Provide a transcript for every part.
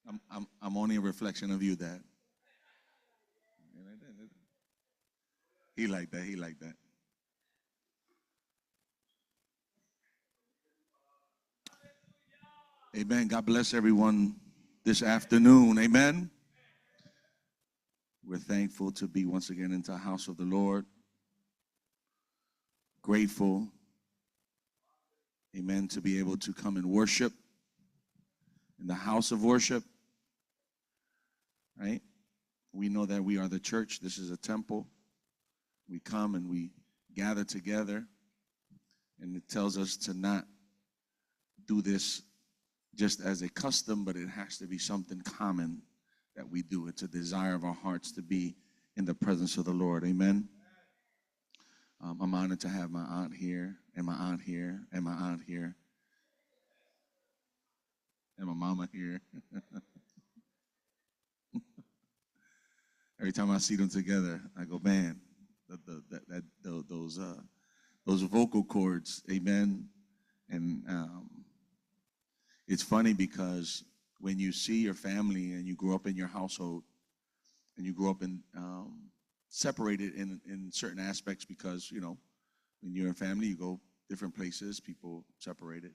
I'm only a reflection of you, Dad. He like that. He like that. Amen. God bless everyone this afternoon. Amen. We're thankful to be once again into the house of the Lord. Grateful, amen, to be able to come and worship in the house of worship, right? We know that we are the church. This is a temple. We come and we gather together, and it tells us to not do this just as a custom, but it has to be something common that we do. It's a desire of our hearts to be in the presence of the Lord. Amen. I'm honored to have my aunt here, and my aunt here, and my aunt here, and my mama here. Every time I see them together, I go, man, those vocal cords, amen. And it's funny because when you see your family and you grow up in your household and you grow up in separated in certain aspects, because when you're in family you go different places, people separated,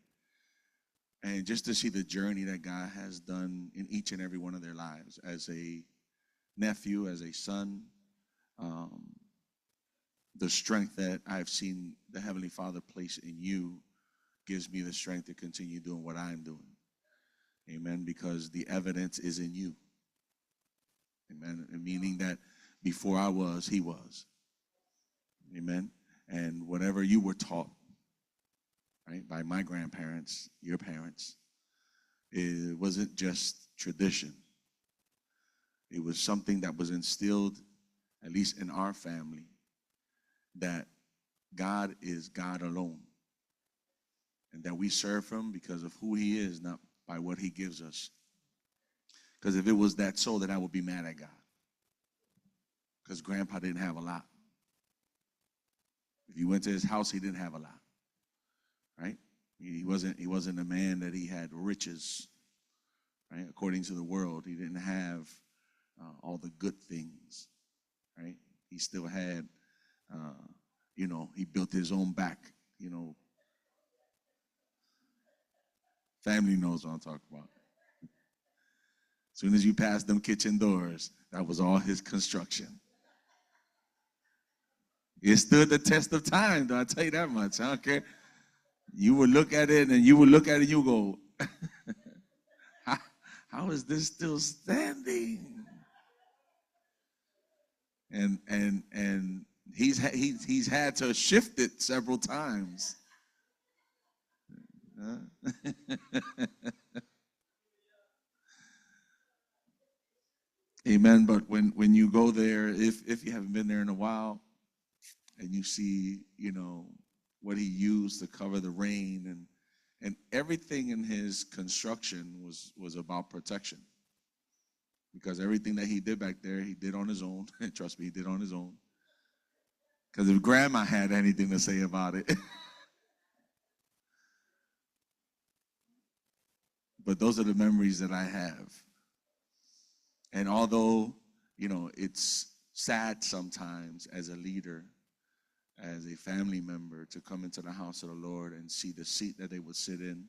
and just to see the journey that God has done in each and every one of their lives, as a nephew, as a son, the strength that I've seen the Heavenly Father place in you gives me the strength to continue doing what I'm doing. Amen. Because the evidence is in you. Amen. And meaning that before I was, he was. Amen. And whatever you were taught, right, by my grandparents, your parents, it wasn't just tradition. It was something that was instilled, at least in our family, that God is God alone. And that we serve him because of who he is, not by what he gives us. Because if it was that so, then I would be mad at God. Because Grandpa didn't have a lot. If you went to his house, he didn't have a lot. Right? He wasn't a man that he had riches. Right? According to the world, he didn't have all the good things. Right? He still had, he built his own back. Family knows what I'm talking about. As soon as you pass them kitchen doors, that was all his construction. It stood the test of time, though, I tell you that much. I don't care. You would look at it and you would look at it and you go, how is this still standing? And he's had to shift it several times. Amen. But when you go there, if you haven't been there in a while, and you see, what he used to cover the rain, and everything in his construction was about protection. Because everything that he did back there, he did on his own. And trust me, he did on his own. Because if Grandma had anything to say about it. But those are the memories that I have. And although, it's sad sometimes as a leader, as a family member, to come into the house of the Lord and see the seat that they would sit in.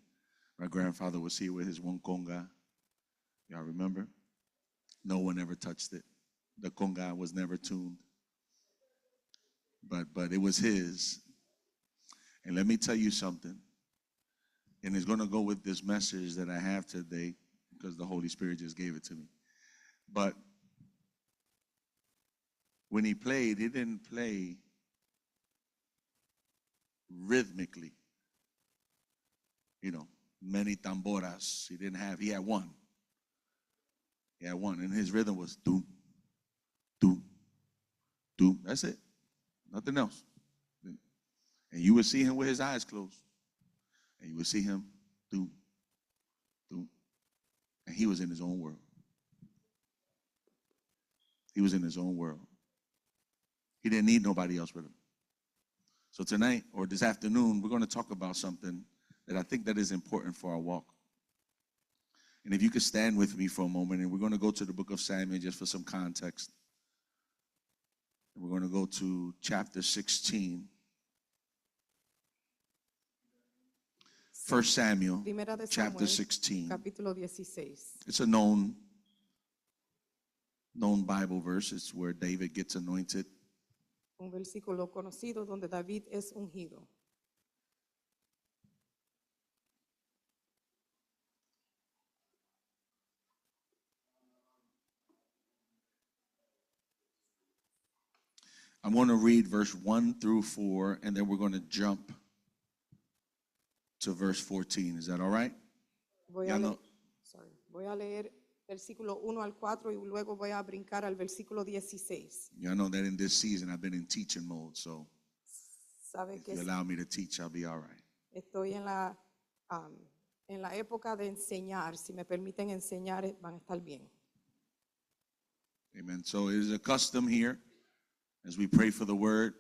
My grandfather was here with his one conga. Y'all remember? No one ever touched it. The conga was never tuned. But it was his. And let me tell you something. And it's going to go with this message that I have today, because the Holy Spirit just gave it to me. But when he played, he didn't play rhythmically. Many tamboras. He had one. He had one. And his rhythm was doom, doom, doom. That's it. Nothing else. And you would see him with his eyes closed. And you would see him doom, doom. And he was in his own world. He was in his own world. He didn't need nobody else with him. So tonight, or this afternoon, we're going to talk about something that I think that is important for our walk. And if you could stand with me for a moment, and we're going to go to the book of Samuel just for some context. We're going to go to chapter 16. 1 Samuel, Primera de chapter Samuel, 16. capítulo 16. It's a known Bible verse. It's where David gets anointed. Un versículo conocido donde David es ungido. I'm going to read verse 1 through 4, and then we're going to jump to verse 14. Is that all right? Voy Ya a, no- voy a leer versículo 1 al 4 y luego voy a brincar al versículo 16. Y'all know that in this season I've been in teaching mode, so Sabe if que you allow me to teach, I'll be all right. estoy en la época de enseñar. Si me permiten enseñar, van a estar bien. Amen. So it is a custom here as we pray for the word,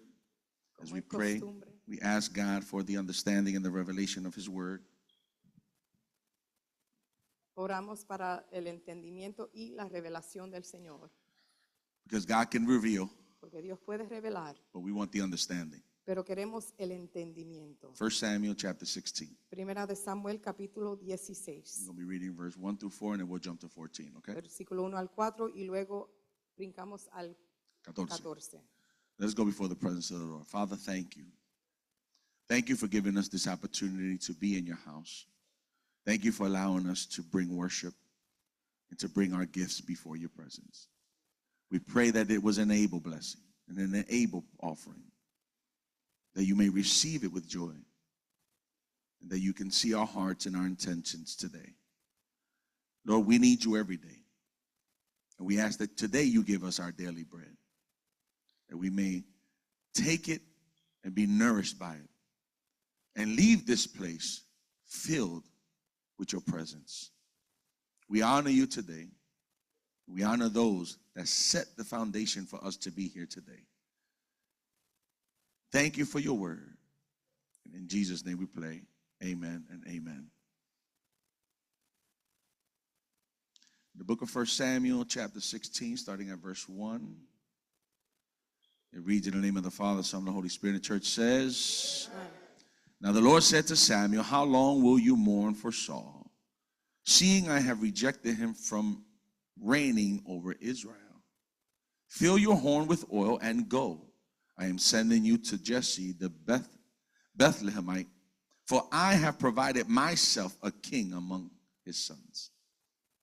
as Como we es pray, costumbre. we ask God for the understanding and the revelation of his word. Oramos para el entendimiento y la revelación del Señor. Because God can reveal, Porque Dios puede revelar, but we want the understanding. pero queremos el entendimiento. 1 Samuel chapter 16. Primera de Samuel, capítulo I'm 16. going to be reading verse 1 through 4, and then we'll jump to 14, okay? Versículo 1 al 4 y luego brincamos al 14. 14. Let's go before the presence of the Lord. Father, thank you. Thank you for giving us this opportunity to be in your house. Thank you for allowing us to bring worship and to bring our gifts before your presence. We pray that it was an able blessing and an able offering, that you may receive it with joy, and that you can see our hearts and our intentions today. Lord, we need you every day. And we ask that today you give us our daily bread, that we may take it and be nourished by it, and leave this place filled with your presence. We honor you today. We honor those that set the foundation for us to be here today. Thank you for your word. And in Jesus' name we pray. Amen and amen. The book of 1 Samuel, chapter 16, starting at verse 1. It reads in the name of the Father, Son, and the Holy Spirit. The church says, Now the Lord said to Samuel, How long will you mourn for Saul, seeing I have rejected him from reigning over Israel? Fill your horn with oil and go. I am sending you to Jesse the Bethlehemite, for I have provided myself a king among his sons.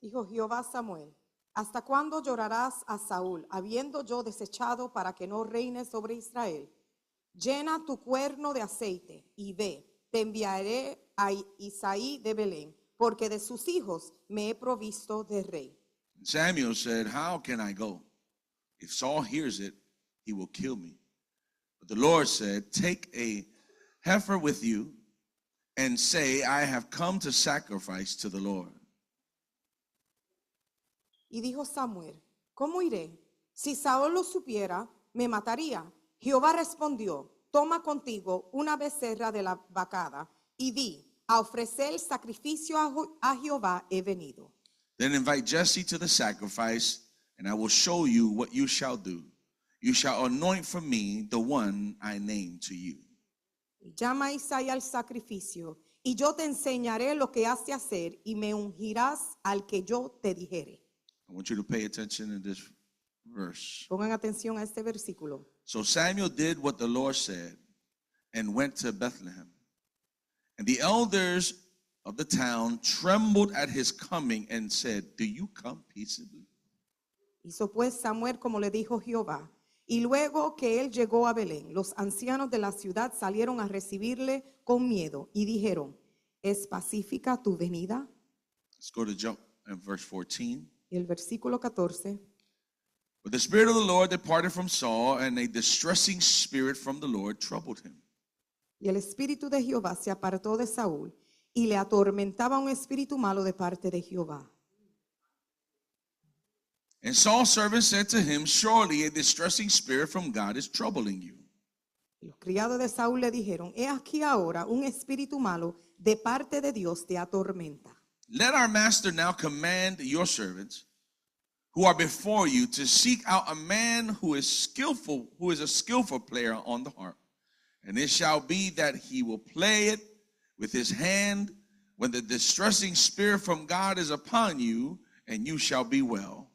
Dijo Jehová a Samuel: ¿Hasta cuándo llorarás a Saúl, habiendo yo desechado para que no reine sobre Israel? Llena tu cuerno de aceite y ve, te enviaré a Isaí de Belén, porque de sus hijos me he provisto de rey. Samuel said, How can I go? If Saul hears it, he will kill me. But the Lord said, Take a heifer with you and say, I have come to sacrifice to the Lord. Y dijo Samuel: ¿Cómo iré? Si Saúl lo supiera, me mataría. Jehová respondió: Toma contigo una becerra de la vacada y di: A ofrecer sacrificio a Jehová he venido. Then invite Jesse to the sacrifice, and I will show you what you shall do. You shall anoint for me the one I name to you. Y llama a Isaí al sacrificio, y yo te enseñaré lo que has de hacer, y me ungirás al que yo te dijere. I want you to pay attention to this verse. Pongan atención a este versículo. So Samuel did what the Lord said and went to Bethlehem. And the elders of the town trembled at his coming and said, Do you come peaceably? Hizo pues Samuel como le dijo Jehová. Y luego que él llegó a Belén, los ancianos de la ciudad salieron a recibirle con miedo y dijeron: ¿Es pacífica tu venida? Let's go to jump in verse 14. Y el versículo 14. But the Spirit of the Lord departed from Saul, and a distressing spirit from the Lord troubled him. Y el espíritu de Jehová se apartó de Saúl, y le atormentaba un espíritu malo de parte de Jehová. And Saul's servant said to him, Surely a distressing spirit from God is troubling you. Y los criados de Saúl le dijeron: He aquí ahora un espíritu malo de parte de Dios te atormenta. let our master now command your servants who are before you to seek out a man who is a skillful player on the harp. And it shall be that he will play it with his hand when the distressing spirit from God is upon you, and you shall be well.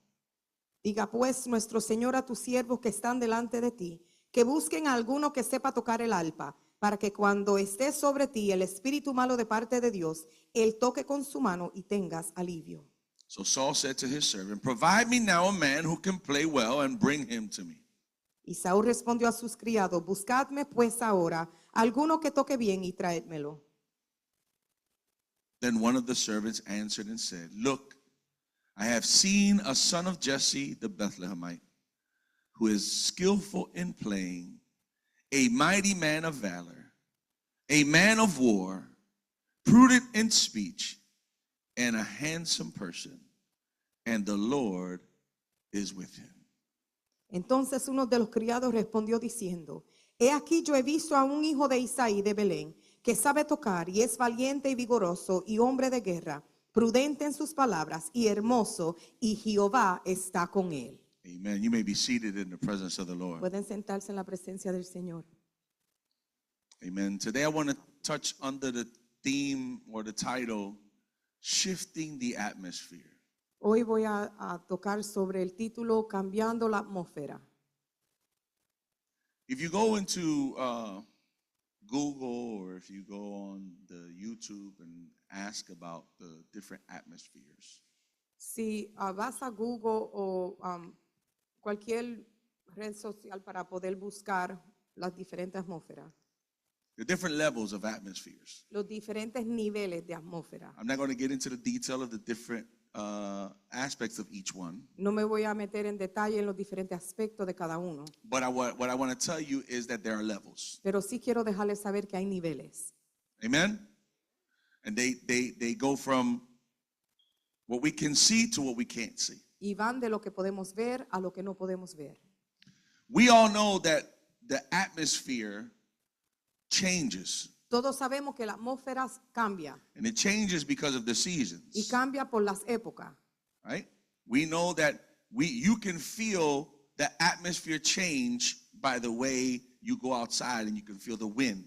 Diga pues nuestro Señor a tus siervos que están delante de ti, que busquen a alguno que sepa tocar el arpa, para que cuando esté sobre ti el espíritu malo de parte de Dios, él toque con su mano y tengas alivio. So Saul said to his servant, provide me now a man who can play well, and bring him to me. Y Saúl respondió a sus criados, buscadme pues ahora alguno que toque bien y traédmelo. Then one of the servants answered and said, look, I have seen a son of Jesse the Bethlehemite, who is skillful in playing, a mighty man of valor, a man of war, prudent in speech, and a handsome person, and the Lord is with him. Entonces uno de los criados respondió diciendo, he aquí yo he visto a un hijo de Isaí de Belén, que sabe tocar y es valiente y vigoroso y hombre de guerra, prudente en sus palabras y hermoso, y Jehová está con él. Amen. You may be seated in the presence of the Lord. Pueden sentarse en la presencia del Señor. Amen. Today I want to touch under the theme or the title, Shifting the Atmosphere. Hoy voy a tocar sobre el título Cambiando la atmósfera. If you go into Google, or if you go on the YouTube and ask about the different atmospheres, Si vas a Google o cualquier red social para poder buscar las diferentes atmósferas, the different levels of atmospheres. los diferentes niveles de atmósfera. I'm not going to get into the detail of the different aspects of each one, No me voy a meter en detalle en los diferentes aspectos de cada uno, but what I want to tell you is that there are levels. pero sí quiero dejarles saber que hay niveles. Amen? And they go from what we can see to what we can't see. Y van de lo que podemos ver a lo que no podemos ver. We all know that the atmosphere changes, Todos sabemos que la atmósfera cambia and it changes because of the y seasons, cambia por las épocas. right? We know that you can feel the atmosphere change by the way you go outside, and you can feel the wind.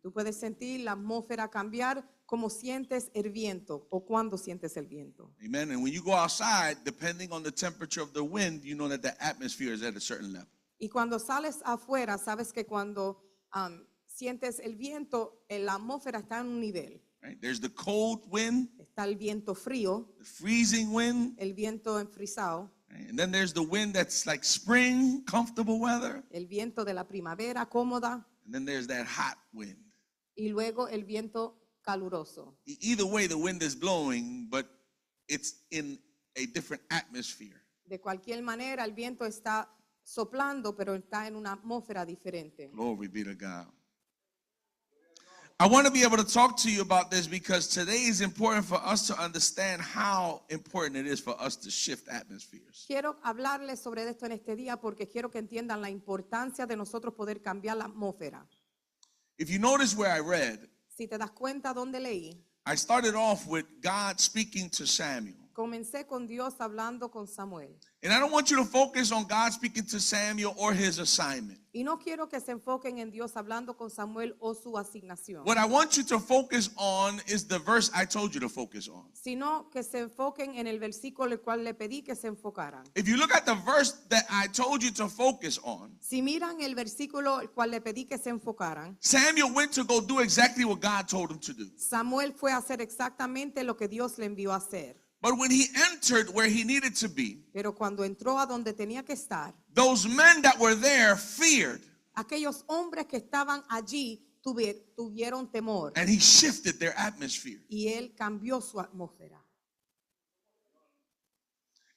Tú puedes sentir la atmósfera cambiar como sientes el viento o cuando sientes el viento. Amen. And when you go outside, depending on the temperature of the wind, you know that the atmosphere is at a certain level. Y cuando sales afuera, sabes que cuando sientes el viento, la atmósfera está en un nivel. Right? There's the cold wind, Está el viento frío, the freezing wind, el viento enfrisado, right? And then there's the wind that's like spring, comfortable weather, el viento de la primavera cómoda and then there's that hot wind. y luego el viento caluroso. Either way, the wind is blowing, but it's in a different atmosphere. De cualquier manera, el viento está soplando, pero está en una atmósfera diferente. Glory be to God. I want to be able to talk to you about this because today is important for us to understand how important it is for us to shift atmospheres. Quiero hablarles sobre esto en este día porque quiero que entiendan la importancia de nosotros poder cambiar la atmósfera. If you notice where I read, Si te das cuenta dónde leí, I started off with God speaking to Samuel. comencé con Dios hablando con Samuel. And I don't want you to focus on God speaking to Samuel or his assignment. Y no quiero que se enfoquen en Dios hablando con Samuel o su asignación, What I want you to focus on is the verse I told you to focus on. sino que se enfoquen en el versículo el cual le pedí que se enfocaran. If you look at the verse that I told you to focus on, Si miran el versículo el cual le pedí que se enfocaran, Samuel went to go do exactly what God told him to do. Samuel fue a hacer exactamente lo que Dios le envió a hacer. But when he entered where he needed to be, Pero cuando entró a donde tenía que estar, those men that were there feared, aquellos hombres que estaban allí tuvieron temor and he shifted their atmosphere. y él cambió su atmósfera.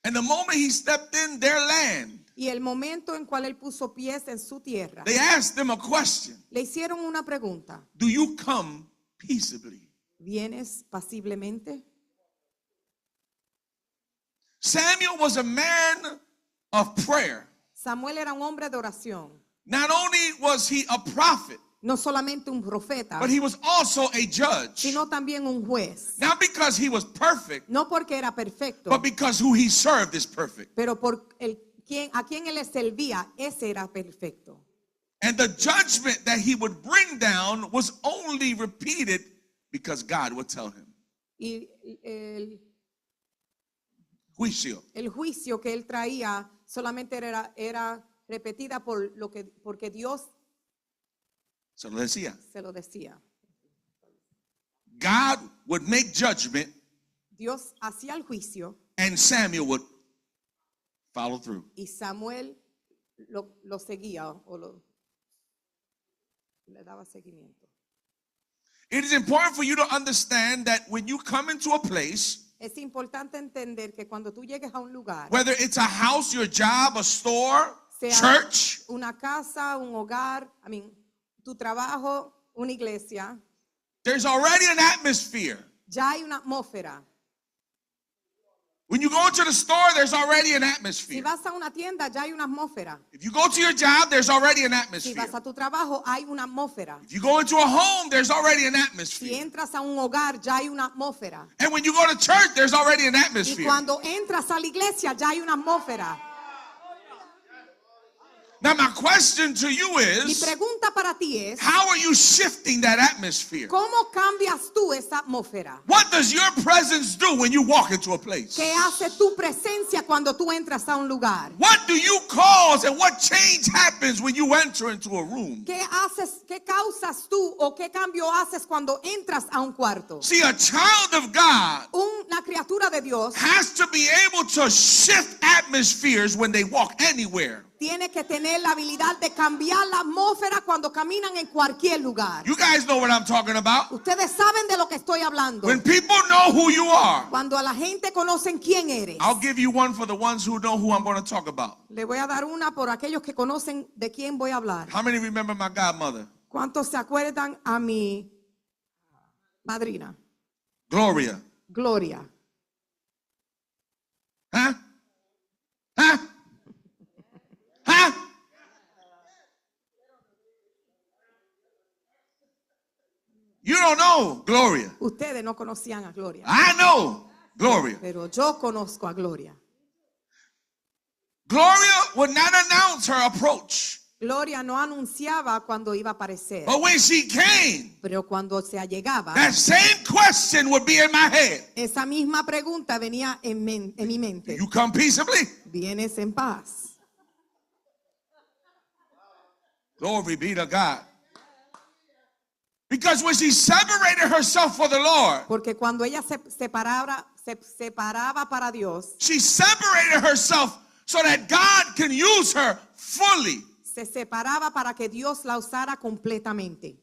And the moment he stepped in their land, Y el momento en cual él puso pies en su tierra, they asked him a question. le hicieron una pregunta: Do you come peaceably? ¿vienes pasiblemente? Samuel was a man of prayer. Samuel era un hombre de oración. Not only was he a prophet, no solamente un profeta, but he was also a judge. sino también un juez. Not because he was perfect, No porque era perfecto, but because who he served is perfect. pero por a quien él le servía, ese era perfecto. And the judgment that he would bring down was only repeated because God would tell him. Y Juicio. el juicio que él traía solamente era repetida porque Dios Se lo decía. se lo decía. God would make judgment Dios hacía el juicio and Samuel would follow through. y Samuel lo seguía o le daba seguimiento. It is important for you to understand that when you come into a place, Es importante entender que cuando tú llegues a un lugar, whether it's a house, your job, a store, sea church, una casa, un hogar, tu trabajo, una iglesia, there's already an atmosphere. ya hay una atmósfera. When you go into the store, there's already an Si atmosphere. vas a una tienda, ya hay una atmósfera. If you go to your job, there's already an Si atmosphere. vas a tu trabajo, hay una atmósfera. If you go into a home, there's already an Si atmosphere. entras a un hogar, ya hay una atmósfera. And when you go to church, there's already an Y atmosphere. cuando entras a la iglesia, ya hay una atmósfera. Now, my question to you Mi is, pregunta para ti es, how are you shifting that atmosphere? ¿cómo cambias tú esa atmósfera? What does your presence do when you walk into a place? ¿Qué hace tu presencia cuando tú entras a un lugar? What do you cause and what change happens when you enter into a room? ¿Qué haces, qué causas tú o qué cambio haces cuando entras a un cuarto? See, a child of God Una criatura de Dios has to be able to shift atmospheres when they walk anywhere. tiene que tener la habilidad de cambiar la atmósfera cuando caminan en cualquier lugar. You guys know what I'm talking about. Ustedes saben de lo que estoy hablando. When people know who you are, Cuando a la gente conocen quién eres. I'll give you one for the ones who know who I'm going to talk about. Le voy a dar una por aquellos que conocen de quién voy a hablar. How many remember my godmother? ¿Cuántos se acuerdan a mi madrina? Gloria. Gloria. Huh? Huh? Huh? You don't know Gloria. Ustedes no conocían a Gloria, I know Gloria. pero yo conozco a Gloria. Gloria would not announce her approach. Gloria no anunciaba cuando iba a aparecer, But when she came, pero cuando se allegaba, that same question would be in my head. esa misma pregunta venía en mi mente. You come peaceably? ¿Vienes en paz? Glory be to God. Because when she separated herself for the Lord, Porque cuando ella se separaba para Dios, she separated herself so that God can use her fully. se separaba para que Dios la usara completamente.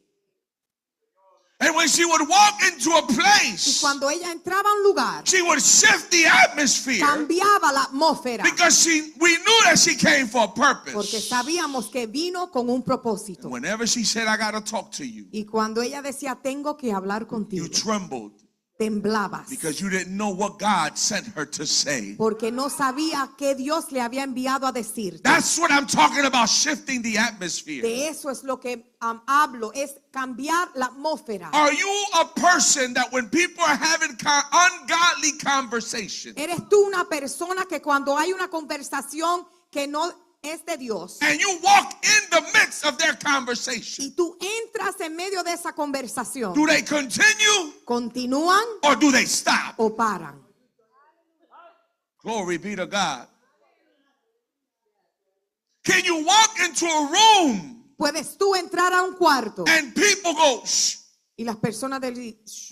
And when she would walk into a Y place, cuando ella entraba a un lugar, she would shift the atmosphere cambiaba la atmósfera, because we knew that she came for a porque purpose. sabíamos que vino con un propósito. Whenever she said, I got to talk to you, Y cuando ella decía, tengo que hablar contigo, you trembled temblabas, because you didn't know what God sent her to say. porque no sabía qué Dios le había enviado a decirte. That's what I'm talking about, shifting the atmosphere. De eso es lo que hablo, es cambiar la atmósfera. Are you a person that when people are having ungodly conversation ¿Eres tú una persona que cuando hay una conversación que no es de Dios and you walk in the midst of their conversation, y tú entras en medio de esa conversación, do they continue continúan or do they stop? o paran? Glory be to God. Can you walk into a room Puedes tú entrar a un cuarto and people go, shh? y las personas del shh,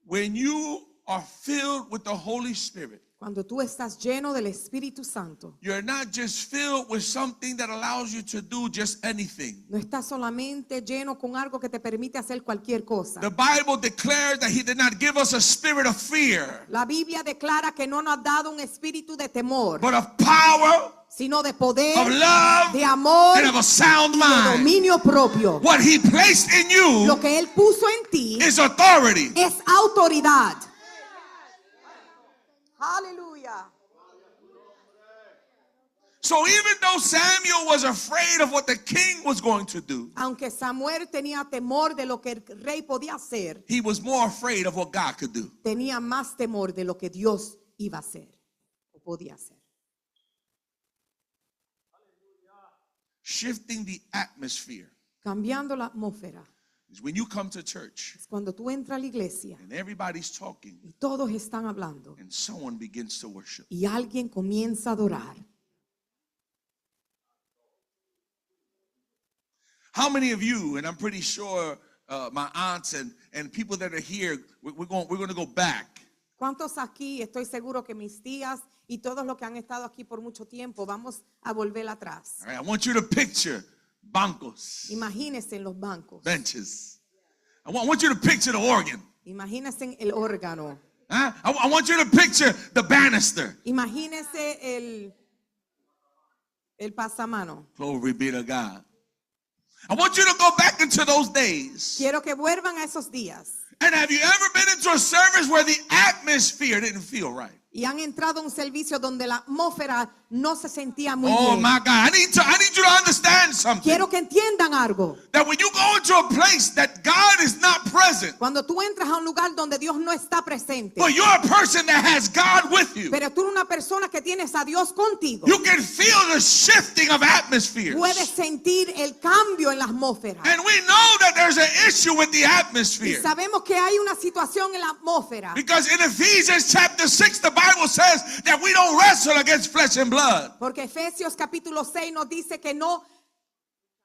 When you are filled with the Holy Spirit, cuando tú estás lleno del Espíritu Santo, you're not just filled with something that allows you to do just anything. no estás solamente lleno con algo que te permite hacer cualquier cosa. The Bible declares that He did not give us a spirit of fear, La Biblia declara que no nos ha dado un espíritu de temor, but of power, sino de poder, of love, de amor and of a sound y de mind. dominio propio. What He placed in you Lo que Él puso en ti is authority. es autoridad. Aleluya. So even though Samuel was afraid of what the king was going to do, Aunque Samuel tenía temor de lo que el rey podía hacer, he was more afraid of what God could do. tenía más temor de lo que Dios iba a hacer o podía hacer. Shifting the atmosphere Cambiando la atmósfera. is when you come to church Es cuando tú entras a la iglesia and everybody's talking y todos están hablando and someone begins to worship. y alguien comienza a adorar. How many of you, and I'm pretty sure my aunts and people that are here, we're going to go back. ¿Cuántos aquí? Estoy seguro que mis tías y todos los que han estado aquí por mucho tiempo, vamos a volver atrás. All right, I want you to picture bancos, Imagínense en los bancos. benches. I want you to picture the organ. Imagínense en el órgano. Huh? I want you to picture the banister. Imagínense el pasamano. Glory be to God. I want you to go back into those days. Quiero que vuelvan a esos días. And have you ever been into a service where the atmosphere didn't feel right? Y han entrado a un servicio donde la atmósfera no se sentía muy Oh bien. my God. I need you to understand something. Quiero que entiendan algo. That when you go into a place that God is not present, Cuando tú entras a un lugar donde Dios no está presente, but you're a person that has God with you, pero tú eres una persona que tienes a Dios contigo, you can feel the shifting of atmospheres. puedes sentir el cambio en la atmósfera. And we know that there's an issue with the Y atmosphere. sabemos que hay una situación en la atmósfera. Because in Ephesians chapter 6, the Bible says that we don't wrestle against flesh and blood, Porque Efesios capítulo 6 nos dice que no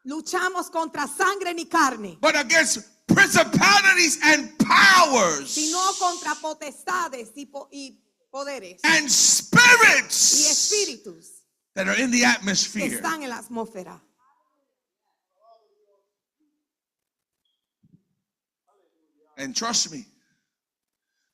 luchamos contra sangre ni carne, but against principalities and powers sino contra potestades y poderes and y spirits espíritus that are in the que atmosphere. están en la atmósfera. And trust me,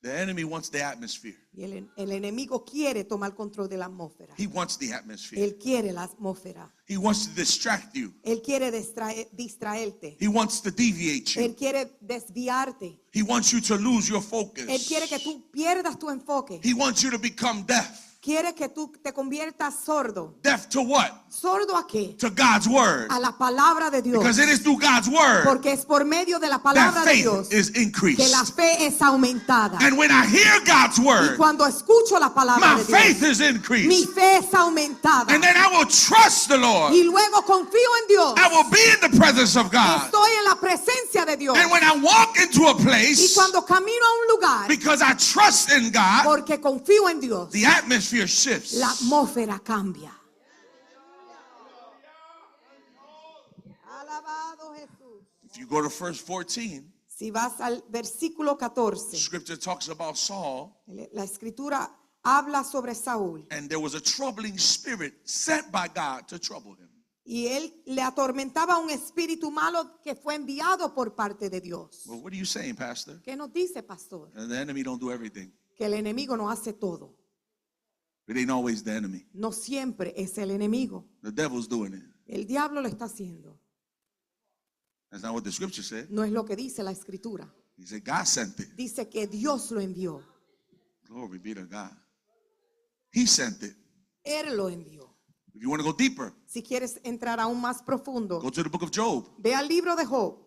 the enemy wants the atmosphere. Y el enemigo quiere tomar control de la atmósfera. He wants the atmosphere. Él quiere la atmósfera. He wants to distract you. Él quiere distraerte. He wants to deviate you. Él quiere desviarte. He wants you to lose your Él focus. quiere que tú pierdas tu enfoque. He wants you to become deaf. Quiere que tú te conviertas sordo. Deaf to what? ¿Sordo a qué? To God's word. A la palabra de Dios. Because it is through God's word Porque es por medio de la palabra that de Dios faith is que la increased. fe es aumentada. And when I hear God's Y word, cuando escucho la palabra my de Dios, faith is mi increased. fe es aumentada. And then I will trust the Lord. Y luego confío en Dios. I will be in the presence of God. Estoy en la presencia de Dios. And when I walk into a Y place, cuando camino a un lugar, because I trust in God, porque confío en Dios, the atmosphere shifts. la atmósfera cambia. Alabado Jesús. If you go to verse 14, Si vas al versículo 14, scripture talks about Saul, la escritura habla sobre Saúl. and there was a troubling spirit sent by God to trouble him. Y él le atormentaba un espíritu malo que fue enviado por parte de Dios. Well, what are you saying, Pastor? ¿Qué nos dice, pastor? And the enemy don't do everything. Que el enemigo no hace todo. It ain't always the enemy. No siempre es el enemigo. The devil's doing it. El diablo lo está haciendo. That's not what the scripture said. No es lo que dice la escritura. He said God sent it. Dice que Dios lo envió. Glory be to God. He sent it. Él lo envió. If you want to go deeper, Si quieres entrar aún más profundo, go to the book of Job. ve al libro de Job.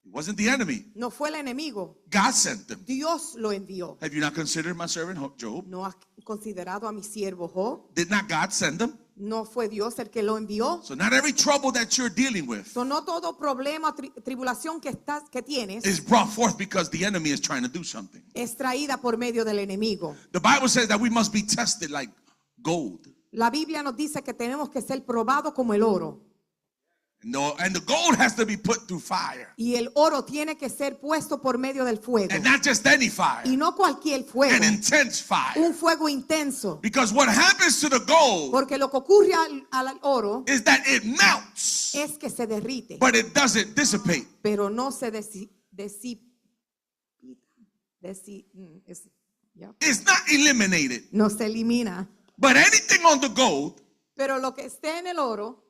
It wasn't the enemy. No fue el enemigo. God sent them. Dios lo envió. Have you not considered my servant Job? ¿No has considerado a mi siervo Job? Did not God send them? ¿No fue Dios el que lo envió? So not every trouble that you're dealing with So, no todo problema, tribulación que tienes is brought forth because the enemy is trying to do something. es traída por medio del enemigo. The Bible says that we must be tested like gold. La Biblia nos dice que tenemos que ser probados como el oro. No, and the gold has to be put through fire. Y el oro tiene que ser puesto por medio del fuego. And not just any fire, Y no cualquier fuego. an intense fire. Un fuego intenso. Because what happens to the gold Porque lo que ocurre al oro is that it melts, es que se derrite. but it doesn't dissipate. Pero no se It's not eliminated. no se elimina. But anything on the gold, Pero lo que esté en el oro,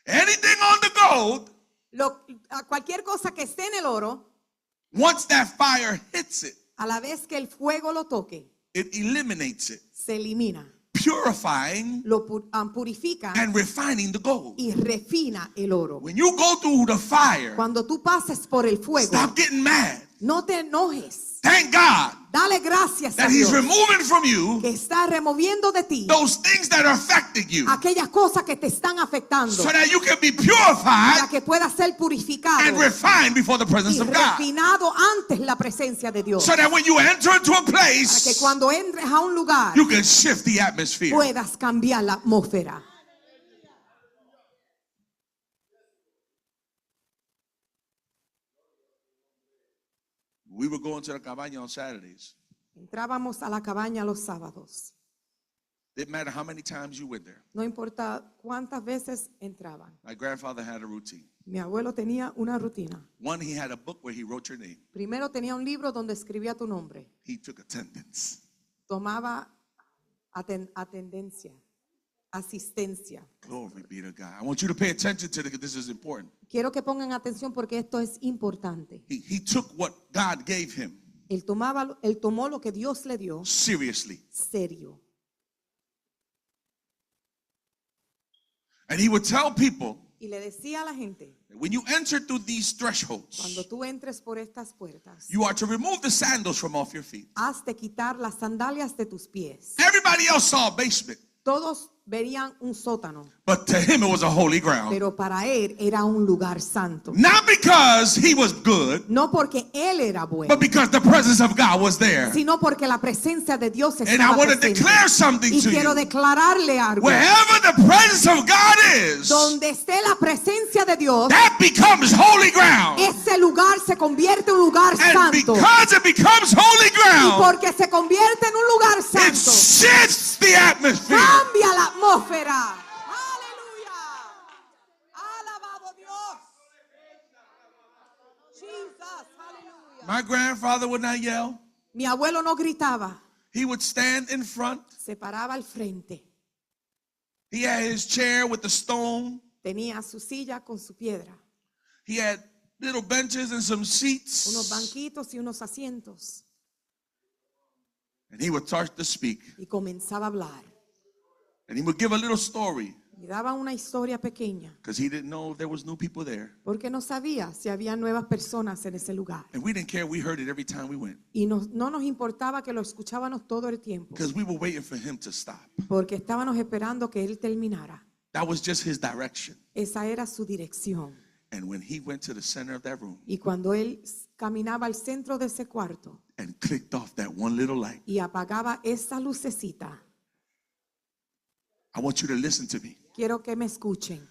anything on the gold, cualquier cosa que esté en el oro, once that fire hits it, a la vez que el fuego lo toque, it eliminates it, se elimina. purifying lo purifica and refining the gold. y refina el oro. When you go through the fire, Cuando tú pases por el fuego, stop getting mad. no te enojes. Thank God Dale gracias a that He's Dios removing from you que está removiendo de ti those things that are affecting you aquellas cosas que te están afectando so that you can be para purified que puedas ser purificado and refined before the y presence of God. refinado antes la presencia de Dios. So that when you enter into a Para que place, cuando entres a un lugar you can shift the atmosphere. puedas cambiar la atmósfera. We were going to the cabaña on Saturdays. Entrábamos a la cabaña los sábados. Didn't matter how many times you went there. No importa cuántas veces entraban. My grandfather had a routine. Mi abuelo tenía una rutina. One, he had a book where he wrote your name. Primero tenía un libro donde escribía tu nombre. He took attendance. Tomaba atendencia, asistencia. Glory be to God. I want you to pay attention to this. This is important. Quiero que pongan atención porque esto es importante. He took what God gave him Él tomó lo que Dios le dio seriously. serio. And he would tell people Y le decía a la gente, that when you enter through these thresholds, cuando tú entres por estas puertas, you are to remove the sandals from off your feet. has de quitar las sandalias de tus pies. Everybody else saw a basement, Todos verían un sótano, but to him it was a holy ground. pero para él era un lugar santo. Not because he was good, No porque él era bueno, but because the presence of God was there. sino porque la presencia de Dios And I estaba want to presente. declare something Y to quiero you. declararle algo. Wherever the presence of God is, Donde esté la presencia de Dios, that becomes holy ground. ese lugar se convierte en un lugar And santo. because it becomes holy Y ground, porque se convierte en un lugar it santo, shifts the atmosphere. cambia la atmósfera. Aleluya. Alabado Dios. Jesus. Aleluya. My grandfather would not yell. Mi abuelo no gritaba, He would stand in front. se paraba al frente. He had his chair with the stone. Tenía su silla con su piedra, He had little benches and some unos seats. banquitos y unos asientos. And he would start to speak. Y comenzaba a hablar. And he would give a little story Y daba una historia pequeña, because he didn't know if there was new people there. porque no sabía si había nuevas personas en ese lugar. And we didn't care. We heard it every time we went Y no nos importaba que lo escuchábamos todo el tiempo, because we were waiting for him to stop. porque estábamos esperando que él terminara. That was just his direction. Esa era su dirección. And when he went to the center of that room Y cuando él caminaba al centro de ese cuarto and clicked off that one little light, y apagaba esa lucecita, I want you to listen to me. quiero que me escuchen.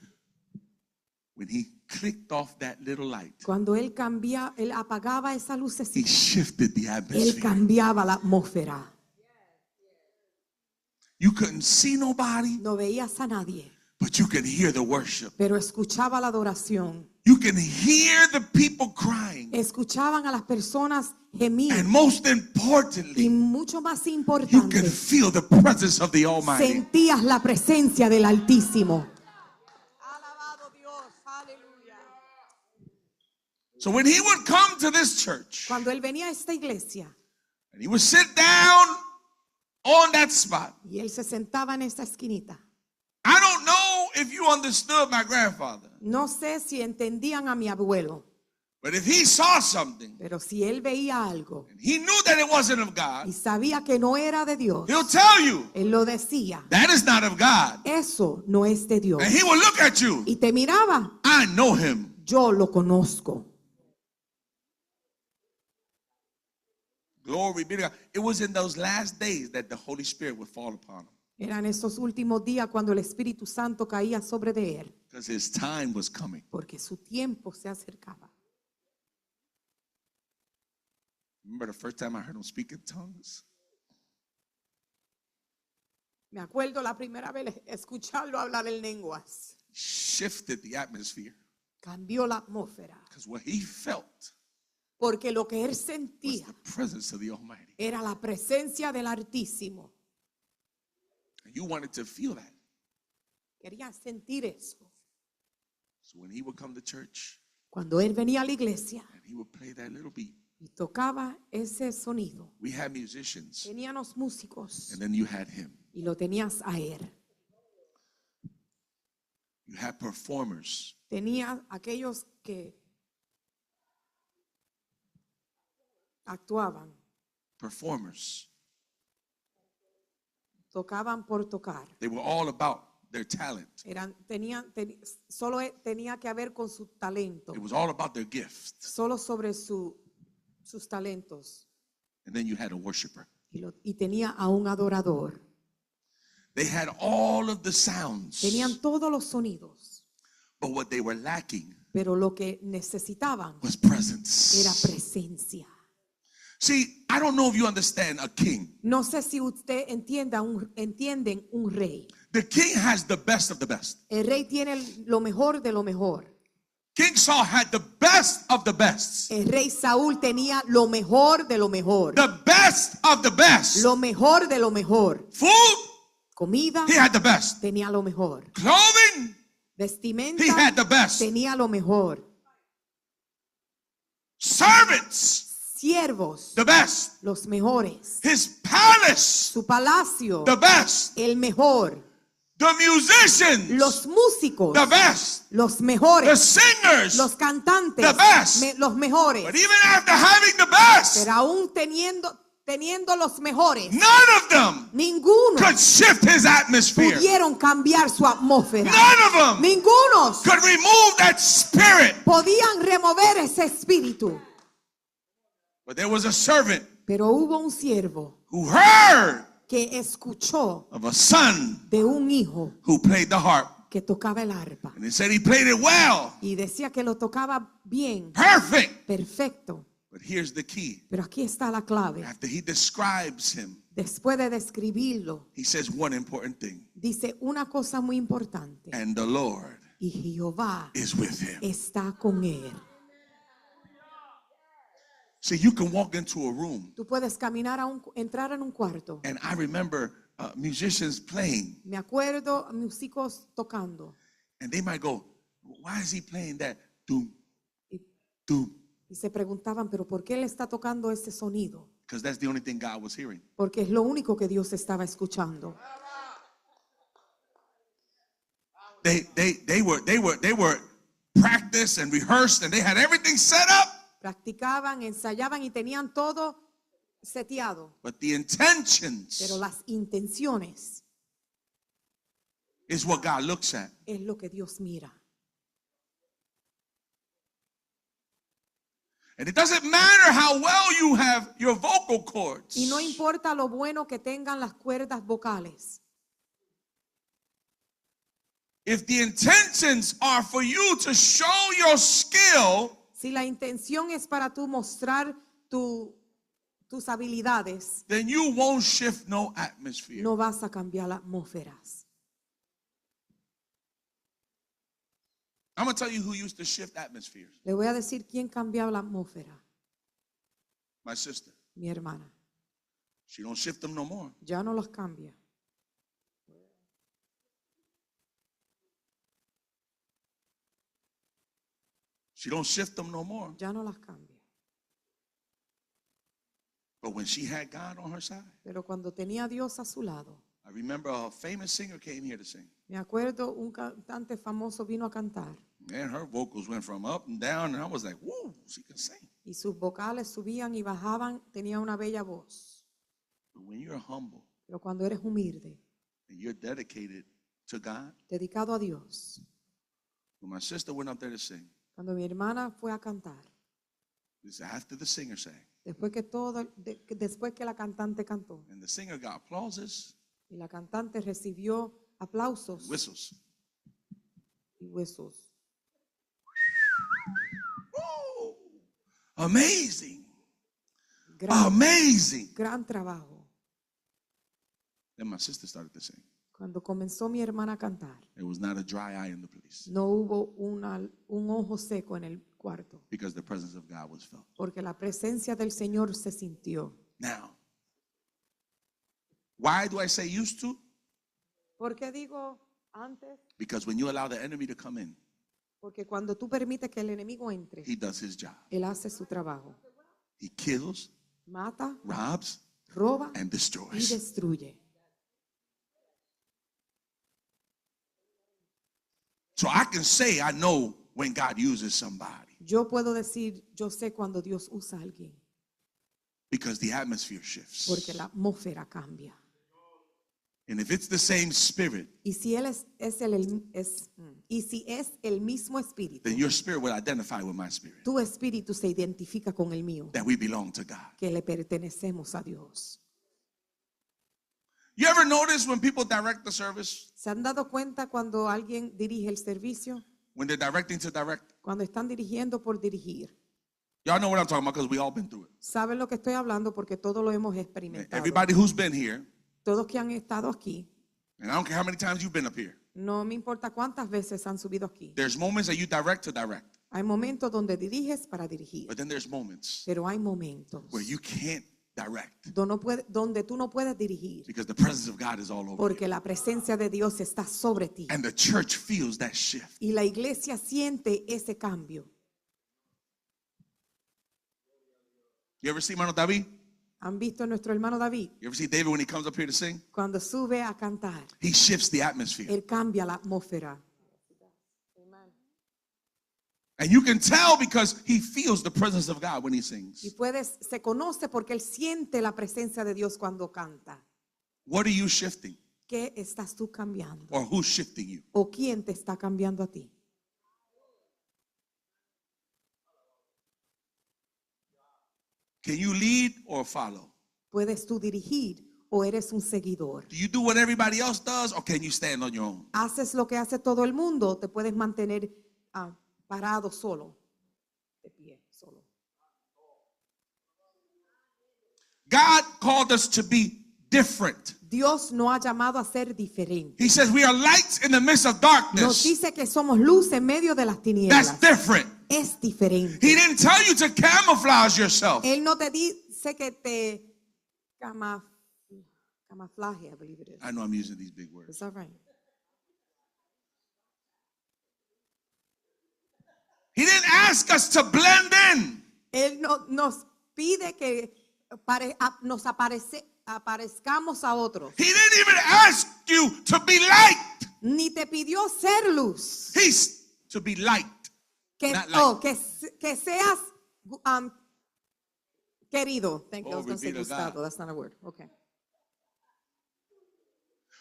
When he clicked off that little light, Cuando él apagaba esa he lucecita, shifted the él atmosphere. cambiaba la atmósfera. You couldn't see nobody, No veías a nadie, but you could hear the worship. pero escuchaba la adoración. You can hear the people crying. Escuchaban a las personas gemir. And most Y importantly, mucho más you importante, can feel the presence of the Almighty. sentías la presencia del Altísimo. Alabado Dios, aleluya. So when he would come to this church Cuando él venía a esta iglesia and he would sit down on that spot, y él se sentaba en esta esquinita, I don't know if you understood my grandfather, no sé si entendían a mi abuelo, but if he saw something pero si él veía algo and he knew that it wasn't of God, y sabía que no era de Dios, he'll tell you él lo decía, that is not of God. eso no es de Dios. And he will look at you. Y te miraba, I know him. yo lo conozco. Glory be to God. It was in those last days that the Holy Spirit would fall upon him Eran esos últimos días cuando el Espíritu Santo caía sobre de él, because his time was coming. porque su tiempo se acercaba. Remember the first time I heard him speak in tongues? Me acuerdo la primera vez escucharlo hablar en lenguas. Shifted the atmosphere Cambió la atmósfera. because what he felt Porque lo que él was sentía the presence of the Almighty. era la presencia del Altísimo. And you wanted to feel that. Quería sentir eso. So when he would come to church Cuando él venía a la iglesia and he would play that little beat, y tocaba ese sonido, we had musicians teníamos músicos and then you had him. y lo tenías a él. You had performers. Tenía aquellos que actuaban, Performers. tocaban por tocar. They were all about their talent. Solo tenía que ver con su talento, It was all about their gift. solo sobre sus talentos. And then you had a worshiper. Y tenía a un adorador. They had all of the sounds. Tenían todos los sonidos, But what they were lacking pero lo que necesitaban was presence. era presencia. See, I don't know if you understand a king. No sé si usted entienden un rey. The king has the best of the best. El rey tiene lo mejor de lo mejor. King Saul had the best of the best. El rey Saúl tenía lo mejor de lo mejor. The best of the best. Lo mejor de lo mejor. Food, Comida, he had the best. tenía lo mejor. Clothing, Vestimenta, he had the best. tenía lo mejor. Servants, Siervos, the best. los mejores. His palace, Su palacio, the best. el mejor. The musicians, Los músicos, the best. los The mejores. singers, Los cantantes, the best. los mejores. But even after having the best, Pero aún teniendo los mejores, none of them ninguno could shift his atmosphere. pudieron cambiar su atmósfera. None of them Ningunos could remove that spirit. podían remover ese espíritu. But there was a servant Pero hubo un siervo who heard que escuchó of a son de un hijo who played the harp. que tocaba el arpa. And he said he played it well, Y decía que lo tocaba bien, perfect. perfecto. But here's the key. Pero aquí está la clave. After he describes him, Después de describirlo, he says one important thing. dice una cosa muy importante. And the Lord Y Jehová is with him. está con él. See, you can walk into a room, Tú puedes entrar en un cuarto. and I remember musicians playing, Me acuerdo músicos tocando. and they might go, why is he playing that? Doom, Y, doom. y se preguntaban, pero ¿por qué él está tocando ese sonido? Because that's the only thing God was hearing. Porque es lo único que Dios estaba escuchando. They were practiced and rehearsed, and they had everything set up. Practicaban, ensayaban y tenían todo seteado. But the intentions Pero las intenciones is what God looks at. es lo que Dios mira. And it doesn't matter how well you have your vocal cords. Y no importa lo bueno que tengan las cuerdas vocales. If the intentions are for you to show your skill, Si la intención es para tú mostrar tus habilidades, then you won't shift no atmosphere. no vas a cambiar las atmósferas. I'm going to tell you who used to shift atmospheres. Le voy a decir quién cambiaba la atmósfera. My sister. Mi hermana. She don't shift them no more. Ya no las cambia. She don't shift them no more. Ya no las cambia. But when she had God on her side, Pero cuando tenía a Dios a su lado, I remember a famous singer came here to sing. me acuerdo un cantante famoso vino a cantar Man, her vocals went from up and down, and I was like, whoa, she can sing. y sus vocales subían y bajaban, tenía una bella voz. But when you're humble Pero cuando eres humilde, and you're dedicated to God, dedicado a Dios, when my sister went up there to sing, cuando mi hermana fue a cantar, this is after the singer sang, después que la cantante cantó and the singer got applauses, y la cantante recibió aplausos whistles. y huesos. Woo! Amazing. Gran, Amazing. gran trabajo. Then my sister started to sing. Cuando comenzó mi hermana a cantar, There was not a dry eye in the place no hubo un ojo seco en el cuarto, because the presence of God was felt. porque la presencia del Señor se sintió. Now, why do I say used to? ¿Por qué digo antes? Because when you allow the enemy to come in, Porque cuando tú permites que el enemigo entre, he does his job. él hace su trabajo. He kills, Mata, robs, roba and y destroys. destruye. So I can say I know when God uses somebody Yo puedo decir, yo sé cuando Dios usa a alguien, because the atmosphere shifts. porque la atmósfera cambia. And if it's the same spirit, Y si él y si es el mismo espíritu, then your spirit will identify with my spirit, tu espíritu se identifica con el mío, that we belong to God. que le pertenecemos a Dios. You ever notice when people direct the service, ¿Se han dado cuenta cuando alguien dirige el servicio? when they're directing to direct? Cuando están dirigiendo por dirigir. Y'all know what I'm talking about because we all been through it. ¿Saben lo que estoy hablando? Porque todo lo hemos experimentado. Everybody who's been here, Todos que han estado aquí, and I don't care how many times you've been up here, no me importa cuántas veces han subido aquí. there's moments that you direct to direct, Hay momentos donde diriges para dirigir, but then there's moments pero hay momentos where you can't direct donde tú no puedes dirigir because the presence of God is all over you. porque la presencia de Dios está sobre ti. And the church feels that shift. Y la iglesia siente ese cambio. You ever see Mano David? ¿Han visto a nuestro hermano David? You ever see David when he comes up here to sing? Cuando sube a cantar, He shifts the atmosphere. él cambia la atmósfera. And you can tell because he feels the presence of God when he Y sings. se conoce porque él siente la presencia de Dios cuando canta. What are you shifting? ¿Qué estás tú cambiando? Or who's shifting you? ¿O quién te está cambiando a ti? Can you lead or follow? ¿Puedes tú dirigir o eres un seguidor? Do you do what everybody else does or can you stand on your own? ¿Haces lo que hace todo el mundo o te puedes mantener parado solo? De pie, solo. God called us to be different. Dios nos ha llamado a ser diferentes. He says we are lights in the midst of Nos darkness. dice que somos luz en medio de las That's tinieblas. different. Es diferente. He didn't tell you to camouflage yourself. Él no te dice que te camuflaje, I believe it is. I know I'm using these big words. Is that right? He didn't ask us to blend in. Él nos pide que nos aparezcamos a otros. He didn't even ask you to be light. Ni te pidió ser luz. He's to be light. Que, Not like- que seas querido. Thank you. I was going to say Glory be to gustado. God. That's not a word. Okay.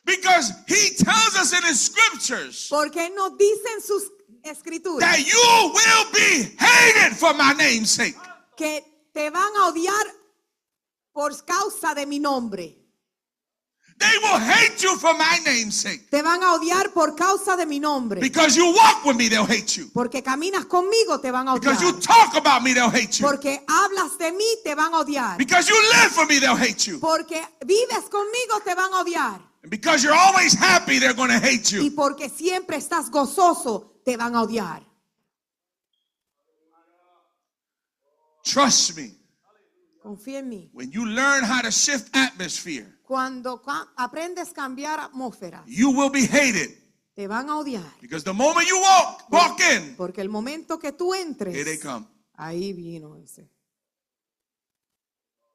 Because he tells us in his scriptures Porque él nos dice en sus escrituras that you will be hated for my name's sake. que te van a odiar por causa de mi nombre. They will hate you for my name's sake. Te van a odiar por causa de mi nombre. Because you walk with me, they'll hate you. Porque caminas conmigo, te van a odiar. Because you talk about me, they'll hate you. Porque hablas de mí, te van a odiar. Because you live for me, they'll hate you. Porque vives conmigo, te van a odiar. And because you're always happy, they're going to hate Y you. porque siempre estás gozoso, te van a odiar. Trust me. Confía en mí. When you learn how to shift atmosphere, Cuando aprendes a cambiar atmósfera, you will be hated. te van a odiar. Because the moment you walk in, Porque el momento que tú entres, here they come. ahí vino ese.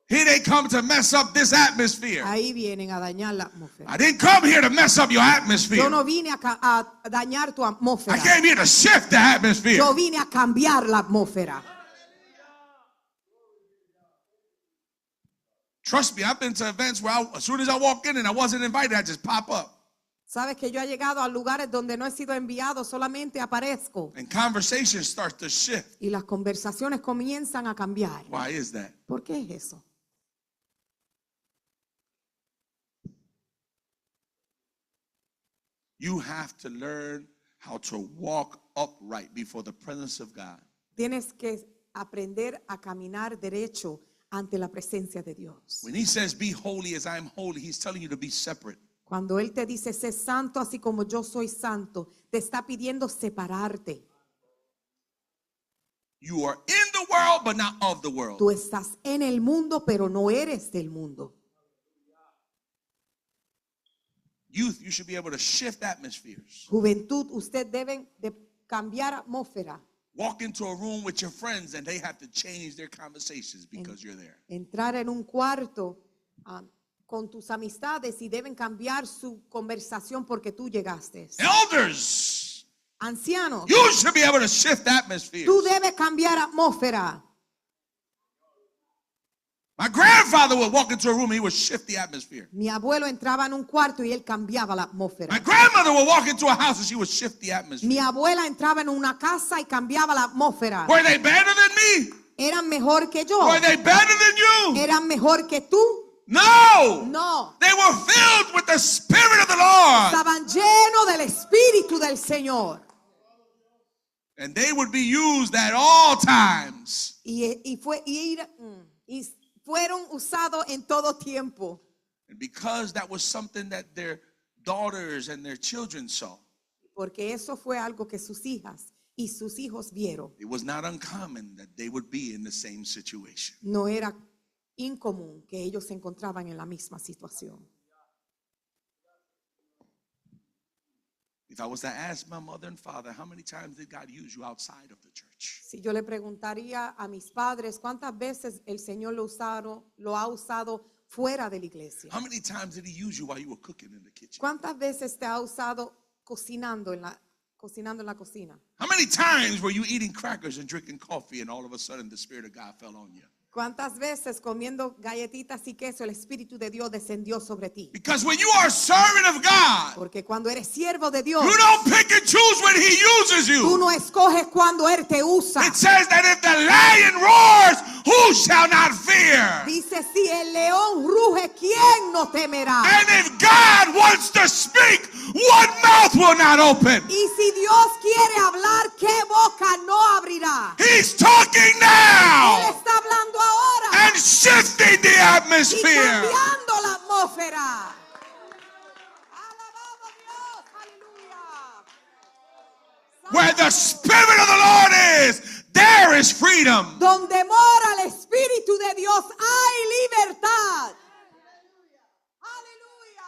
Here they come to mess up this atmosphere. Ahí vienen a dañar la atmósfera. I didn't come here to mess up your atmosphere. Yo no vine a dañar tu I atmósfera. came here to shift the atmosphere. Yo vine a cambiar la atmósfera. Trust me, I've been to events where as soon as I walk in and I wasn't invited, I just pop up. Sabes que yo he llegado a lugares donde no he sido enviado, solamente aparezco. And conversations start to shift. Y las conversaciones comienzan a cambiar. Why is that? ¿Por qué es eso? You have to learn how to walk upright before the presence of God. Tienes que aprender a caminar derecho ante la presencia de Dios. When he says, be holy as I am holy, he's telling you to be separate. Cuando Él te dice, sé santo así como yo soy santo, te está pidiendo separarte. You are in the world, but not of the world. Tú estás en el mundo, pero no eres del mundo. Youth, you should be able to shift atmospheres. Juventud, usted deben de cambiar atmósfera. Walk into a room with your friends and they have to change their conversations because you're there. Entrar en un cuarto con tus amistades y deben cambiar su conversación porque tú llegaste. Elders, Ancianos, You should be able to shift atmospheres. tú debes cambiar atmósfera. My grandfather would walk into a room and he would shift the atmosphere. Mi abuelo entraba en un cuarto y él cambiaba la atmósfera. My grandmother would walk into a house and she would shift the atmosphere. Mi abuela entraba en una casa y cambiaba la atmósfera. Were they better than me? ¿Eran mejor que yo? Were they better than you? ¿Eran mejor que tú? No. No. They were filled with the Spirit of the Lord. Estaban llenos del Espíritu del Señor. And they would be used at all times. Y fueron usados en todo tiempo. And because that was something that their daughters and their children saw, Porque eso fue algo que sus hijas y sus hijos vieron. it was not uncommon that they would be in the same situation. No era incomún que ellos se encontraban en la misma situación. If I was to ask my mother and father, how many times did God use you outside of the church? Si yo le preguntaría a mis padres cuántas veces el Señor lo ha usado fuera de la iglesia. How many times did he use you while you were cooking in the kitchen? ¿Cuántas veces te ha usado cocinando en la cocina? How many times were you eating crackers and drinking coffee and all of a sudden the Spirit of God fell on you? ¿Cuántas veces comiendo galletitas y queso el Espíritu de Dios descendió sobre ti? Because when you are a servant of God, Porque cuando eres siervo de Dios, you don't pick and choose when he uses tú you. no escoges cuando Él te usa. It says that if the lion roars, who shall not fear? Dice, si el león ruge, ¿quién no temerá? And if God wants to speak, what mouth will not open? Y si Dios quiere hablar, ¿qué boca no abrirá? He's talking Él now está hablando ahora and shifting the y atmosphere. cambiando la atmósfera. Alabado Dios, aleluya. Where the Spirit of the Lord is, there is freedom. Donde mora el Espíritu de Dios hay libertad. Aleluya.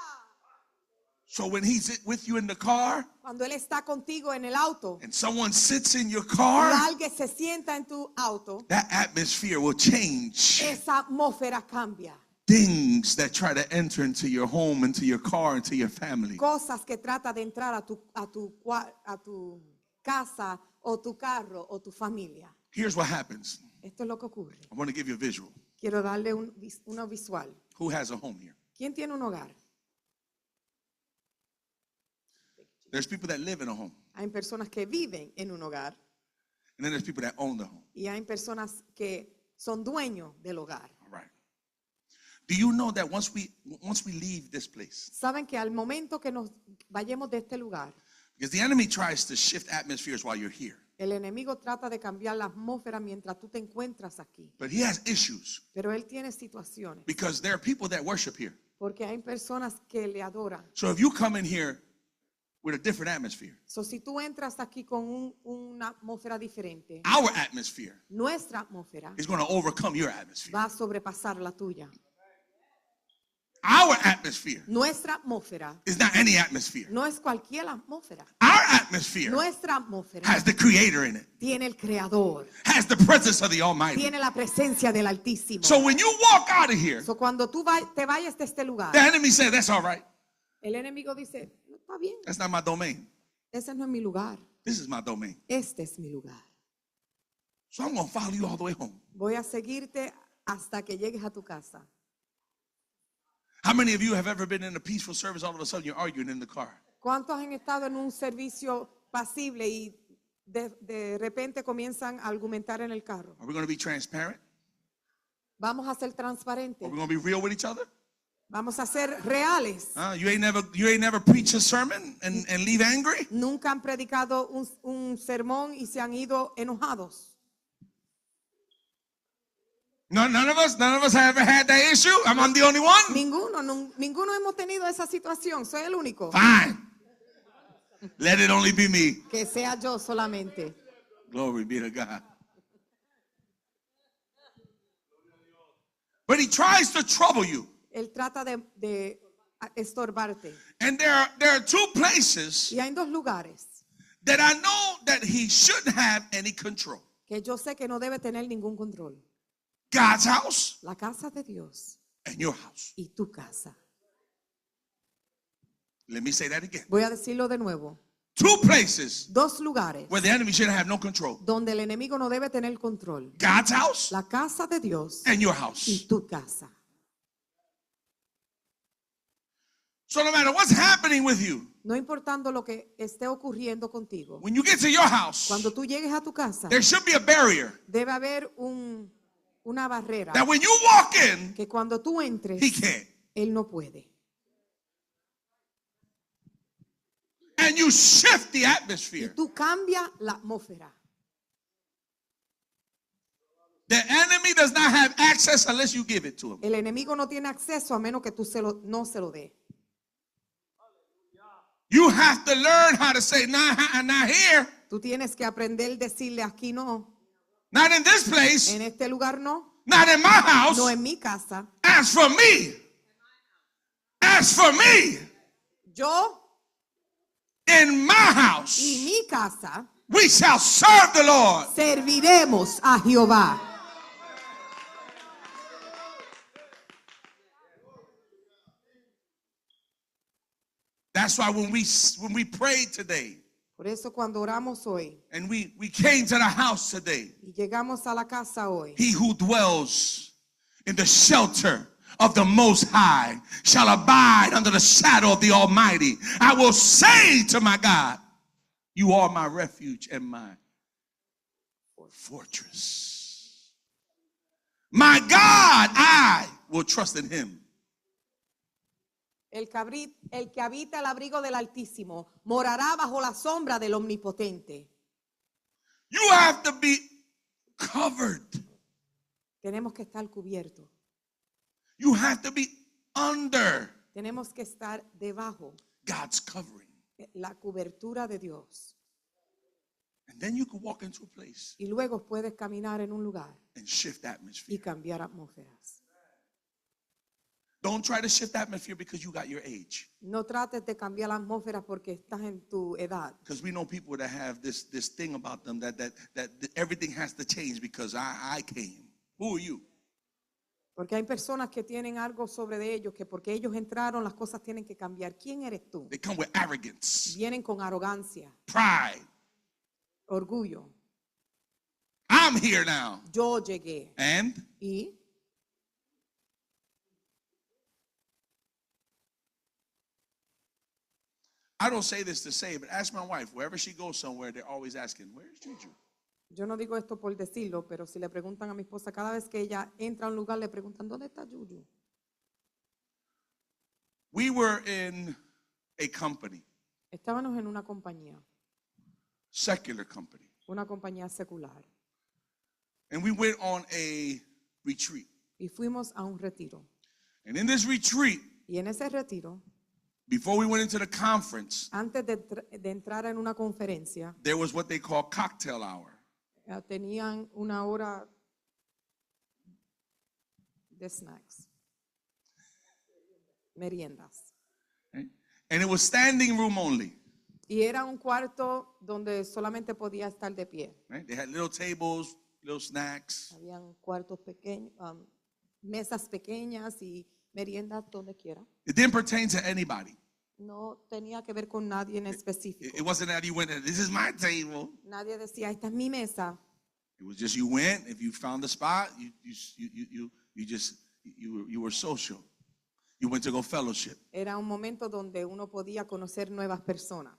So when he's with you in the car Cuando Él está contigo en el auto and someone sits in your y car, alguien se sienta en tu auto, that atmosphere will change. esa atmósfera cambia. Things that try to enter into your home, into your car, into your family. Cosas que trata de entrar a tu casa o tu carro o tu familia. Here's what happens. Esto es lo que ocurre. I want to give you a visual. Quiero darle una visual. Who has a home here? ¿Quién tiene un hogar? There's people that live in a home, Hay personas que viven en un hogar and then there's people that own the home. y hay personas que son dueños del hogar. All right. Do you know that once we leave this place, Saben que al momento que nos vayamos de este lugar, because the enemy tries to shift atmospheres while you're here, el enemigo trata de cambiar la atmósfera mientras tú te encuentras aquí. but he has issues Pero él tiene situaciones because there are people that worship here. porque hay personas que le adoran. So if you come in here with a different atmosphere, So, si tú entras aquí con una atmósfera diferente, our atmosphere nuestra atmósfera is going to overcome your atmosphere. va a sobrepasar la tuya. Our atmosphere Nuestra atmósfera is not any atmosphere. no es cualquier atmósfera. Our atmosphere Nuestra atmósfera has the Creator in it, tiene el Creador, has the presence of the Almighty. tiene la presencia del Altísimo. So when you walk out of here, So, cuando tú te vayas de este lugar, the enemy says, that's all right. el enemigo dice, no, está bien, That's not my domain. ese no es mi lugar, This is my domain. este es mi lugar. So I'm going to follow you all the way home. Voy a seguirte hasta que llegues a tu casa. How many of you have ever been in a peaceful service, all of a sudden you're arguing in the car? ¿Cuántos han estado en un servicio pasible y de repente comienzan a argumentar en el carro? Are we going to be transparent? Vamos a ser transparentes. Are we going to be real with each other? Vamos a ser reales. You ain't never preached a sermon and leave angry? Nunca han predicado un sermón y se han ido enojados. No, none of us have ever had that issue. I'm the only one. Ninguno hemos tenido esa situación. Soy el único. Fine. Let it only be me. Que sea yo solamente. Glory be to God. But he tries to trouble you. Él trata de estorbarte. And there are two places Y hay dos lugares that I know that he shouldn't have any control. que yo sé que no debe tener ningún control. God's house La casa de Dios and your house. y tu casa. Let me say that again. Voy a decirlo de nuevo. Two places Dos lugares where the enemy should have no control. donde el enemigo no debe tener control. God's house La casa de Dios and your y house. tu casa. So no matter what's happening with you, No importando lo que esté ocurriendo contigo. when you get to your house, Cuando tú llegues a tu casa, there should be a barrier debe haber una barrera that when you walk in, que cuando tú entres, he can't. él no puede. And you shift the Y atmosphere. tú cambias la atmósfera. The enemy does not have access unless you give it to him. El enemigo no tiene acceso a menos que tú no se lo dé. You have to learn how to say, not here, Tú tienes que aprender a decirle aquí no, not in this place, en este lugar no, not in my house. no en mi casa. As for me, Yo in my house, y mi casa we shall serve the Lord. serviremos a Jehová. That's why when we prayed today Por eso cuando oramos hoy and we came to the house today, y llegamos a la casa hoy, he who dwells in the shelter of the Most High shall abide under the shadow of the Almighty. I will say to my God, you are my refuge and my fortress. My God, I will trust in him. el que habita el abrigo del Altísimo morará bajo la sombra del Omnipotente. You have to be covered. Tenemos que estar cubiertos. You have to be under Tenemos que estar debajo God's covering. la cobertura de Dios. And then you can walk into a place Y luego puedes caminar en un lugar and shift y atmosphere. cambiar atmósferas. Don't try to shift atmosphere because you got your age. No trates de cambiar la atmósfera porque estás en tu edad. Because we know people that have this thing about them that everything has to change because I came. Who are you? Porque hay personas que tienen algo sobre de ellos que porque ellos entraron las cosas tienen que cambiar. ¿Quién eres tú? They come with arrogance, Vienen con arrogancia, pride. orgullo. I'm here now. Yo llegué. And Y I don't say this to say, but ask my wife. Wherever she goes somewhere, they're always asking, where's Juju? yo no digo esto por decirlo, pero si le preguntan a mi esposa, cada vez que ella entra a un lugar le preguntan, ¿dónde está Yuyu? We were in a company, Estábamos en una compañía secular company. secular. And we went on a retreat. Y fuimos a un retiro. And in this retreat, Y en ese retiro, before we went into the conference, antes de entrar en una conferencia, there was what they call cocktail hour. tenían una hora de snacks, meriendas. Right? And it was standing room only. Y era un cuarto donde solamente podía estar de pie. Right? They had little tables, little snacks. Habían cuartos pequeños, mesas pequeñas y meriendas donde quiera. It didn't pertain to anybody. No tenía que ver con nadie en específico. It wasn't that you went and this is my table. Nadie decía, esta es mi mesa. It was just you went. If you found the spot, you were social. You went to go fellowship. Era un momento donde uno podía conocer nuevas personas.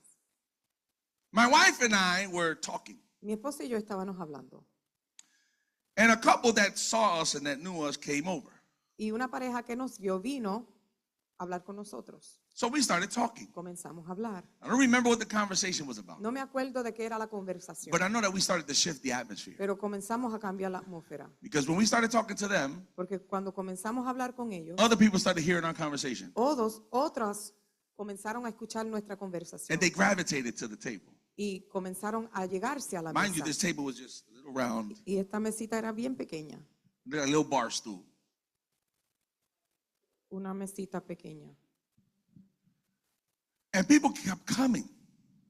My wife and I were talking, Mi esposa y yo estábamos hablando. and a couple that saw us and that knew us came over. Y una pareja que nos vio vino a hablar con nosotros. So we started talking. Comenzamos a hablar. I don't remember what the conversation was about, No me acuerdo de qué era la conversación, but I know that we started to shift the atmosphere. pero comenzamos a cambiar la atmósfera. Because when we started talking to them, Porque cuando comenzamos a hablar con ellos, other people started hearing our conversation, otras comenzaron a escuchar nuestra conversación and they gravitated to the table. y comenzaron a llegarse a la Mind you, mesa. this table was just a little round, Y esta mesita era bien pequeña, a little bar stool. una mesita pequeña. And people kept coming.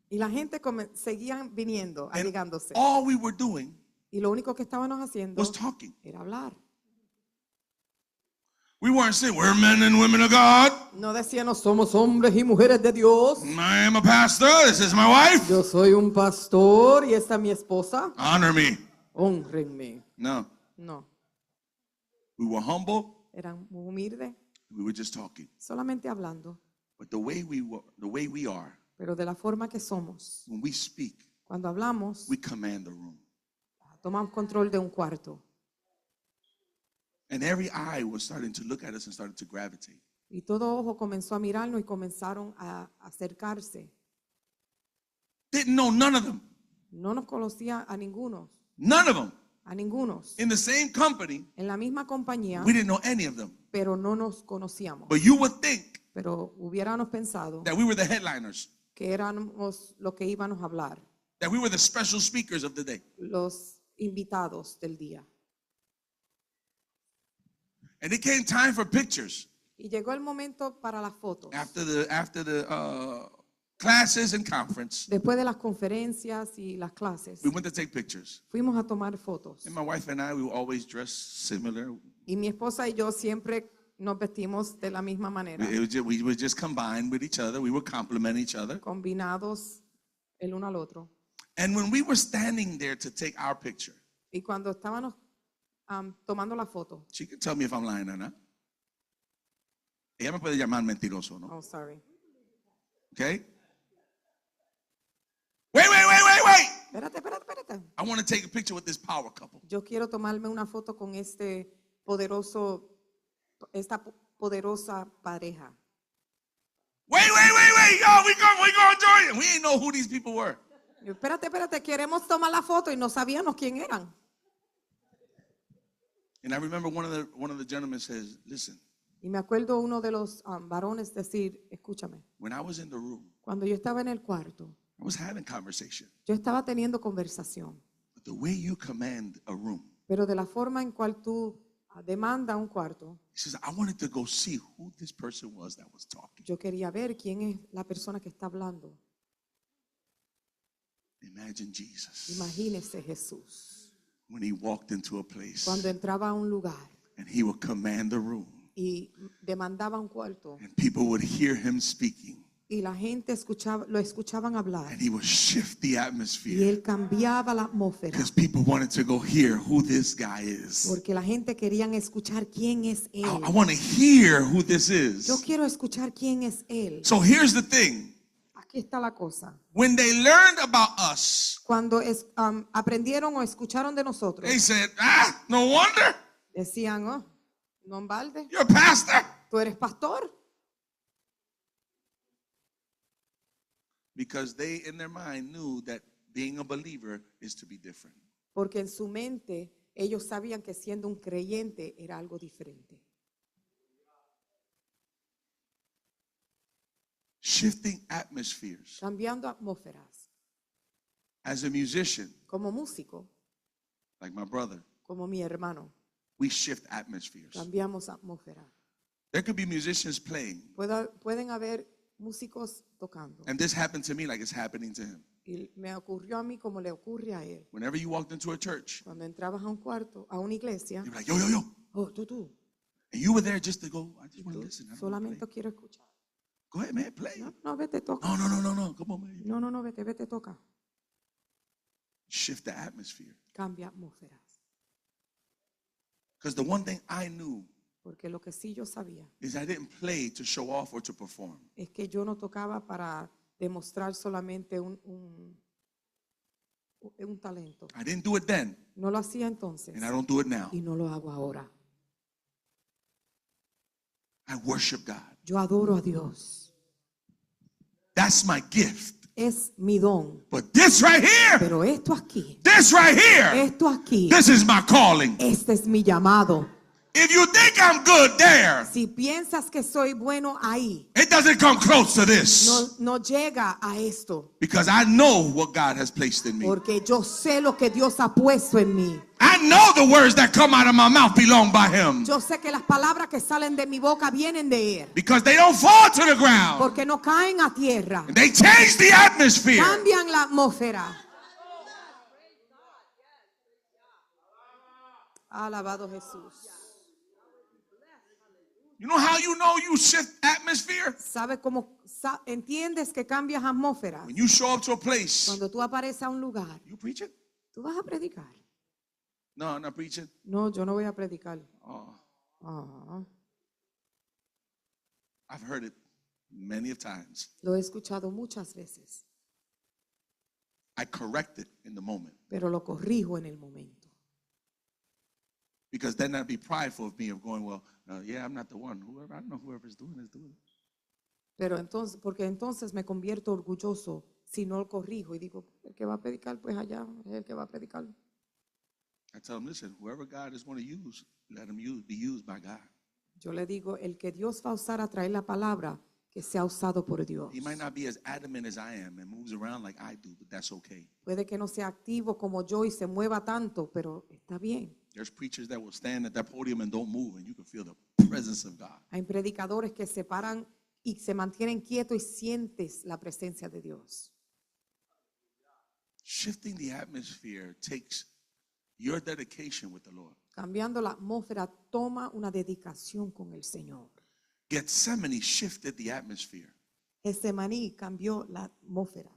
Y la gente seguían viniendo, And allegándose. all we were doing Y lo único que estábamos haciendo was talking. era hablar. We weren't saying we're men and women of God. No decíamos somos hombres y mujeres de Dios. I am a pastor. This is my wife. Yo soy un pastor y esta es mi esposa. Honor me. Honrenme. No. No, We were humble. eran muy humildes, We were just talking. solamente hablando. But the way we are, Pero de la forma que somos, when we speak, cuando hablamos, we command the room. tomamos control de un cuarto. And every eye was starting to look at us and started to gravitate. Y todo ojo comenzó a mirarnos y comenzaron a acercarse. Didn't know none of them. No nos conocía a ninguno, None of them. a ningunos. In the same company, En la misma compañía, we didn't know any of them. pero no nos conocíamos. But you would think Pero hubiéramos pensado that we were the headliners, que éramos los que íbamos a hablar, that we were the special speakers of the day. los invitados del día. And it came time for pictures Y llegó el momento para las fotos. after the classes and conference. Después de las conferencias y las clases, We went to take pictures. fuimos a tomar fotos. And my wife and I, we were always dressed similar. Y mi esposa y yo siempre nos vestimos de la misma manera, We would just combine with each other. We would compliment each other. combinados el uno al otro. And when we were standing there to take our picture, Y cuando estábamos tomando la foto, she could tell me if I'm lying or not. Ella me puede llamar mentiroso, ¿no? oh, sorry. Okay? Wait. Espérate. I want to take a picture with this power couple. Yo quiero tomarme una foto con esta poderosa pareja. Wait. Yo, we going to join you. We didn't know who these people were. Yo, espérate, queremos tomar la foto y no sabíamos quién eran. And I remember one of the gentlemen says, listen, Y me acuerdo uno de los varones decir, escúchame, when I was in the room, cuando yo estaba en el cuarto, I was having conversation. yo estaba teniendo conversación, But the way you command a room, pero de la forma en cual tú demandas un cuarto, he says, I wanted to go see who this person was that was talking. yo quería ver quién es la persona que está hablando. Imagine Jesus Imagínese Jesús, when he walked into a place cuando entraba a un lugar and he would command the room y demandaba un cuarto and people would hear him speaking y la gente lo escuchaban hablar and he would shift the y atmosphere él cambiaba la atmósfera because people wanted to go hear who this guy is. porque la gente quería escuchar quién es él. I want to hear who this is. Yo quiero escuchar quién es él. So here's the thing. Aquí está la cosa. When they learned about us, Cuando aprendieron o escucharon de nosotros, they said, no wonder decían, oh, no en balde, you're a pastor. tú eres pastor. Because they, in their mind, knew that being a believer is to be different. Porque en su mente ellos sabían que siendo un creyente era algo diferente. Shifting atmospheres. Cambiando atmósferas. As a musician, Como músico, like my brother, como mi hermano, we shift atmospheres. cambiamos atmósfera. There could be musicians playing, Pueden haber músicos tocando. and this happened to me like it's happening to him. Y me ocurrió a mí como le ocurre a él. Whenever you walked into a church, Cuando entrabas a un cuarto, a una iglesia, you're like, yo. oh, tú, And you were there just to go, I just want to tú, listen. I don't wanna solamente play. quiero escuchar. Go ahead, man, play. No, vete, toca. No. Come on, man. No, vete, toca. Shift the atmosphere. Cambia atmósferas. Because the one thing I knew Porque lo que sí yo sabía is I didn't play to show off or to perform. es que yo no tocaba para demostrar solamente un talento. I didn't do it then, No lo hacía entonces and I don't do it now. y no lo hago ahora. I worship God. Yo adoro a Dios. That's my gift. Es mi don. But this right here, Pero esto aquí, this this is my calling. este es mi llamado. If you think I'm good there, Si piensas que soy bueno ahí, it doesn't come close to this. no llega a esto. Because I know what God has placed in me. Porque yo sé lo que Dios ha puesto en mí. I know the words that come out of my mouth belong by Him. Yo sé que las palabras que salen de mi boca vienen de Él. Because they don't fall to the ground. Porque no caen a tierra. They change the atmosphere. Cambian la atmósfera. Alabado Jesús. You know how you know you shift atmosphere? ¿Sabe cómo entiendes que cambias atmósferas? When you show up to a place, Cuando tú apareces a un lugar, you preaching? tú vas a predicar. No, I'm not preaching. No, yo no voy a predicar. Oh, Ah, I've heard it many of times. lo he escuchado muchas veces, I correct it in the moment pero lo corrijo en el momento. because then I'd be prideful of me of going, well, yeah, I'm not the one. Whoever, I don't know whoever's doing it is doing it. Pero entonces, porque entonces me convierto orgulloso si no lo corrijo y digo, el que va a predicar, pues allá es el que va a predicar. I tell them, listen, whoever God is going to use, let him be used by God. Yo le digo, el que Dios va a usar a traer la palabra, que sea usado por Dios. He might not be as adamant as I am and moves around like I do, but that's okay. Puede que no sea activo como yo y se mueva tanto, pero está bien. There's preachers that will stand at that podium and don't move, and you can feel the presence of God. Hay predicadores que se paran y se mantienen quietos y sientes la presencia de Dios. Shifting the atmosphere takes your dedication with the Lord. Cambiando la atmósfera toma una dedicación con el Señor. Gethsemane shifted the atmosphere. Getsemaní cambió la atmósfera.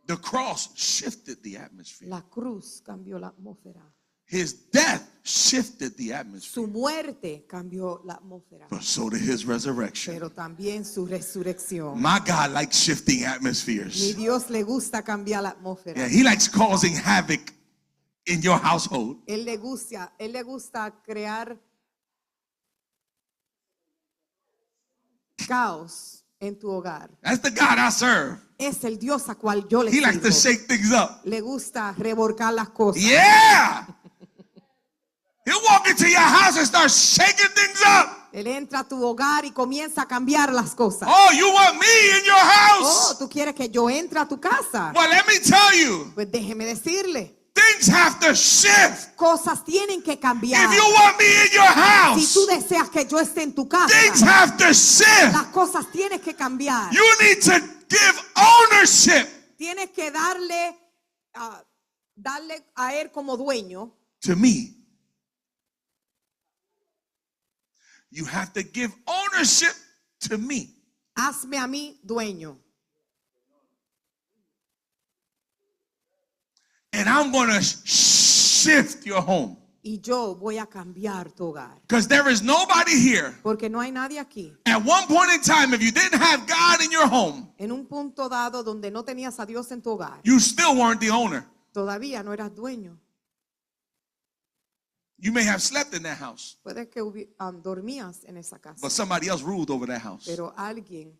The cross shifted the atmosphere. La cruz cambió la atmósfera. His death shifted the atmosphere. Su muerte cambió la atmósfera. But so did his resurrection. Pero también su resurrección. My God likes shifting Mi atmospheres. Dios le gusta cambiar la atmósfera. Yeah, he likes causing havoc in your household. Él le gusta crear caos en tu hogar. That's the God I serve. Es el Dios a cual yo le He likes to sirvo. shake things up. Le gusta revolcar las cosas. Yeah. He'll walk into your house and start shaking things up. Él entra a tu hogar y comienza a cambiar las cosas. Oh, you want me in your Oh, house? tú quieres que yo entre a tu casa. Well, let me tell you, Pues déjeme decirle, things have to shift. cosas tienen que cambiar. If you want me in your Si house, tú deseas que yo esté en tu casa, things have to shift. las cosas tienen que cambiar. You need to give ownership Tienes que darle a él como dueño. to me. You have to give ownership to me. Hazme a mí dueño. And I'm going to shift your home. Y yo voy a cambiar tu hogar. Because there is nobody here. Porque no hay nadie aquí. At one point in time, if you didn't have God in your home, En un punto dado donde no tenías a Dios en tu hogar, you still weren't the owner. todavía no eras dueño. You may have slept in that house, Puede que dormías en esa casa, but somebody else ruled over that house pero alguien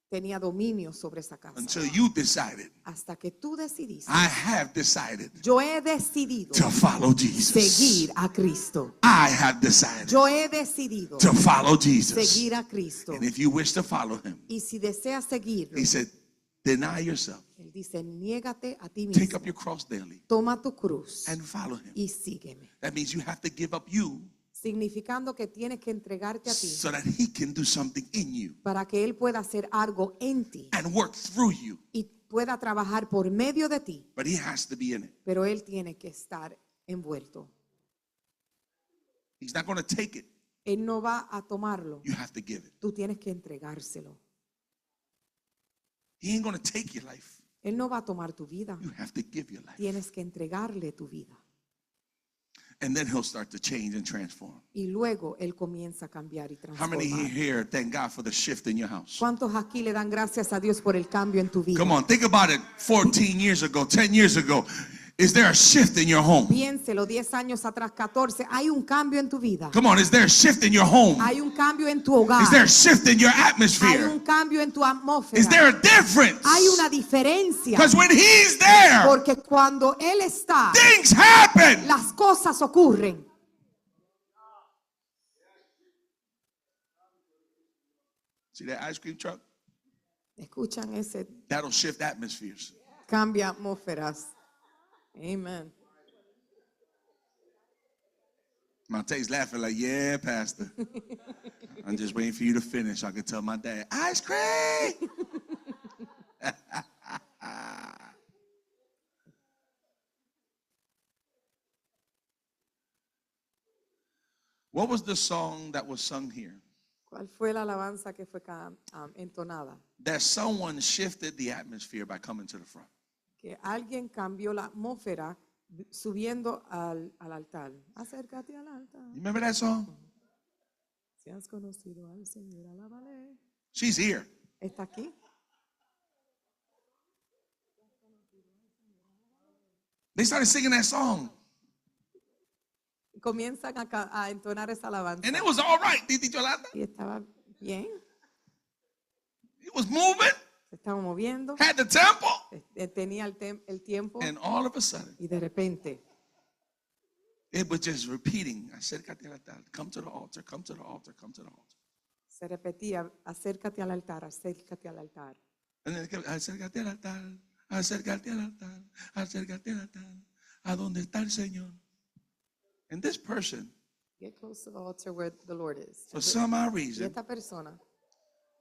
tenía dominio sobre esa casa. until you decided, Hasta que tú decidiste. I have decided Yo he decidido to follow Jesus. seguir a Cristo. I have decided Yo he decidido to follow Jesus. seguir a Cristo. And if you wish to follow him, Y si deseas seguirlo, he said, deny yourself, él dice, niégate a ti take mismo. up your cross daily, Toma tu cruz and follow him. y sígueme. That means you have to give up you Significando que tienes que entregarte a ti so that he can do something in you para que él pueda hacer algo en ti and work through you. y pueda trabajar por medio de ti. But he has to be in it. Pero él tiene que estar envuelto. He's not going to take it. Él no va a tomarlo. You have to give it. Tú tienes que entregárselo. He ain't going to take your life. Él no va a tomar tu vida. You have to give your life. Tienes que entregarle tu vida. And then he'll start to change and transform. Y luego él comienza a cambiar y How many transformar. here thank God for the shift in your house? ¿Cuántos aquí le dan gracias a Dios por el cambio en tu vida? Come on, think about it 14 years ago, 10 years ago. Is there a shift in your home? Piénselo, 10 años atrás, 14. Hay un cambio en tu vida. Come on, is there a shift in your home? Hay un cambio en tu hogar. Is there a shift in your Hay atmosphere? un cambio en tu atmósfera. Is there a difference? Hay una diferencia. Because when he's there, Porque cuando él está, things happen. las cosas ocurren. See that ice cream truck? Escuchan ese That'll shift atmospheres. cambia atmósferas. Amen. Monte's laughing like, yeah, Pastor. I'm just waiting for you to finish so I can tell my dad, ice cream. What was the song that was sung here? ¿Cuál fue la alabanza que fue entonada? That someone shifted the atmosphere by coming to the front. Que alguien cambió la atmósfera subiendo al altar. Acércate al altar. You remember that song? Si has conocido al Señor, alábale. She's here. ¿Está aquí? They started singing that song. Comienzan a entonar esa alabanza. And it was all right, Titi Yolanda. Y estaba bien, It was moving, se estaba moviendo, had the tempo. tenía el tiempo And all of a sudden, y de repente it was just repeating. Acércate al altar. Come to the altar. Come to the altar. Come to the altar. se repetía, acércate al altar, acércate al altar. And then it kept, acércate al altar. Acércate al altar. Acércate al altar. ¿A dónde está el Señor? And this person, Get close to the altar where the Lord is. for some odd Y reason, esta persona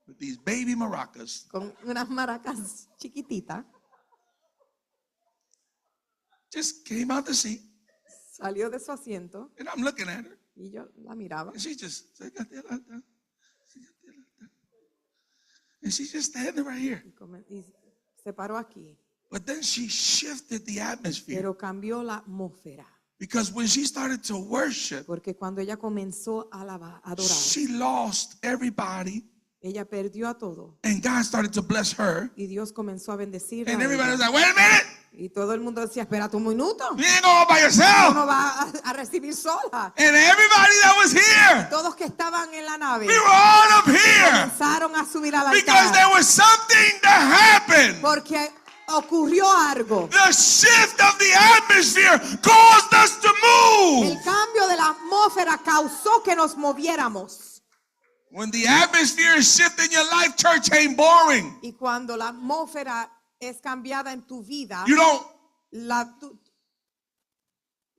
with these baby maracas, con unas maracas chiquititas just came out the seat. salió de su asiento And I'm looking at her. y yo la miraba. And she just, acércate al altar. Acércate al altar. And she's just standing right here. Y se paró aquí, But then she shifted the atmosphere. pero cambió la atmósfera. Because when she started to worship, Porque cuando ella comenzó a adorar, she lost everybody. ella perdió a todo. And God started to bless her. Y Dios comenzó a bendecirla. And a everybody was ella. like, wait a minute. Y todo el mundo decía, espérate un minuto. You ain't going by Tú yourself. no vas a recibir sola. And everybody that was here, Todos que estaban en la nave we were all up here. comenzaron a subir al Because there altar. was something that happened. Porque ocurrió algo. The shift of the atmosphere caused us to move. El cambio de la atmósfera causó que nos moviéramos. When the atmosphere is shifting in your life, church ain't boring. Y cuando la atmósfera es cambiada en tu vida, You don't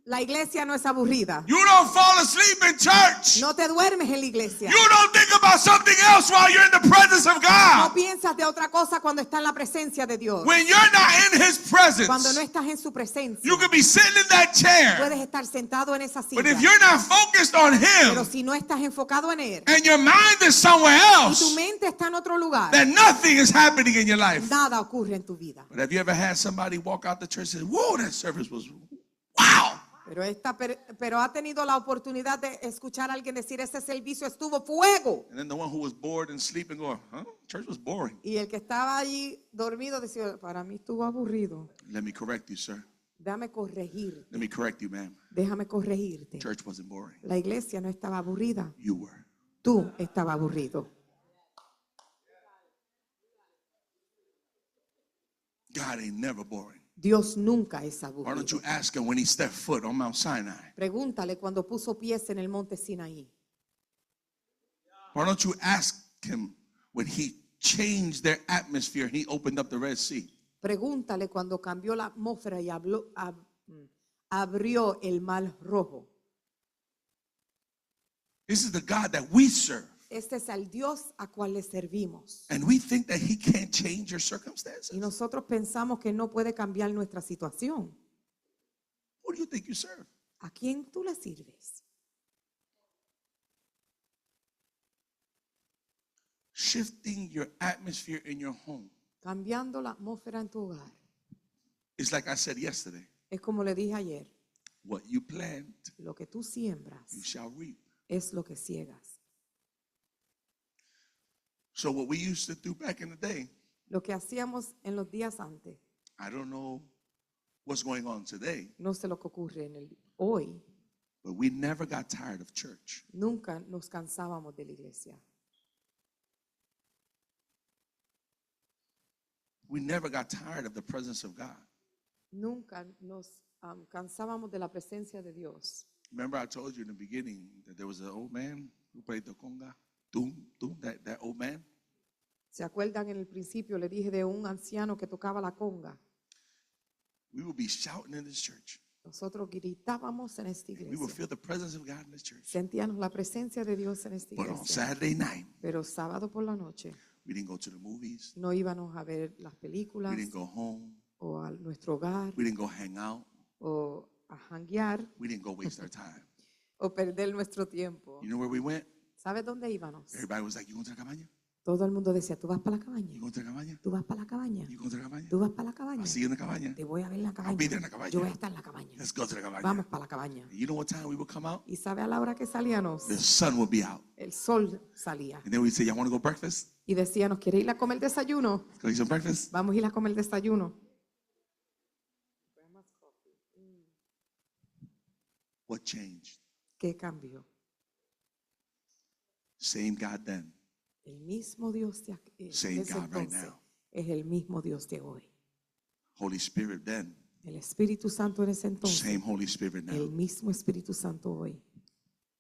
la iglesia no es aburrida. fall asleep in church. No te duermes en la iglesia. You don't think about something else while you're in the presence of No God. piensas de otra cosa cuando está en la presencia de Dios. When you're not in His Cuando no presence, estás en su presencia, you could be sitting in that chair. puedes estar sentado en esa But silla. if you're not focused on Pero Him si no estás enfocado en Él and your mind is somewhere y tu else, mente está en otro lugar, then nothing is happening in your life. nada ocurre en tu vida. But have you ever had somebody walk out the church and say, whoa, that service was wow? Pero ha tenido la oportunidad de escuchar a alguien decir, ese servicio estuvo fuego. And then the one who was bored and sleeping going, huh? Church was boring. Y el que estaba allí dormido decía, para mí estuvo aburrido. Let me correct you, sir. Déjame corregir. Let me correct you, ma'am. Déjame corregirte. Church wasn't boring. La iglesia no estaba aburrida. You were. Tú estabas aburrido. God ain't never boring. Dios nunca es Why don't aburrido. you ask him when he stepped foot on Mount Sinai? Pregúntale cuando puso pies en el monte Sinaí. Why don't you ask him when he changed their atmosphere and he opened up the Red Sea? Pregúntale cuando cambió la atmósfera y abrió el mar rojo. This is the God that we serve. Este es el Dios a cual le servimos. And we think that he can't change your Y circumstances. nosotros pensamos que no puede cambiar nuestra situación. Who do you think you serve? ¿A quién tú le sirves? Shifting your atmosphere in your home. Cambiando la atmósfera en tu hogar. It's like I said yesterday. Es como le dije ayer, What you plant, lo que tú siembras you shall reap. es lo que ciegas. So what we used to do back in the day, Lo que hacíamos en los días antes, I don't know what's going on today, no sé lo que ocurre en el hoy. but we never got tired of church. Nunca nos cansábamos de la iglesia. We never got tired of the presence of God. Nunca nos cansábamos de la presencia de Dios. Remember I told you in the beginning that there was an old man who played the conga? That old man? ¿Se acuerdan en el principio? Le dije de un anciano que tocaba la conga. We would be shouting in this church. Nosotros gritábamos en esta We would iglesia. feel the presence of God in this church. Sentíamos la presencia de Dios en esta But on iglesia. Saturday night, Pero sábado por la noche we didn't go to the movies. no íbamos a ver las We películas didn't go home. o a nuestro hogar We didn't go hang out. o a janguear. We didn't go waste our time. o perder nuestro tiempo. You know where we went? ¿Sabes dónde íbamos? Everybody was like, you going to la cabaña? Todo el mundo decía, ¿tú vas para la cabaña? You going to la cabaña? ¿Tú vas para la cabaña? You going to la cabaña? ¿Tú vas para la cabaña? I'll see you in the cabaña. Te voy a ver en la I'll be there in cabaña. the cabaña. Yo voy a estar en la cabaña. Let's go to the cabaña. Vamos para la cabaña. And you know what time we would come out? ¿Y sabe a la hora que salíamos? The sun would be out. El sol salía. And then we'd say, y'all want to go breakfast? Y decía, ¿nos quiere ir a comer desayuno? Let's go eat some breakfast. Vamos a ir a comer desayuno. What changed? ¿Qué cambió? Same God then. El mismo Dios de Same ese God right entonces now. es el mismo Dios de hoy. Holy Spirit then. El Espíritu Santo en ese entonces, Same Holy Spirit el now. mismo Espíritu Santo hoy.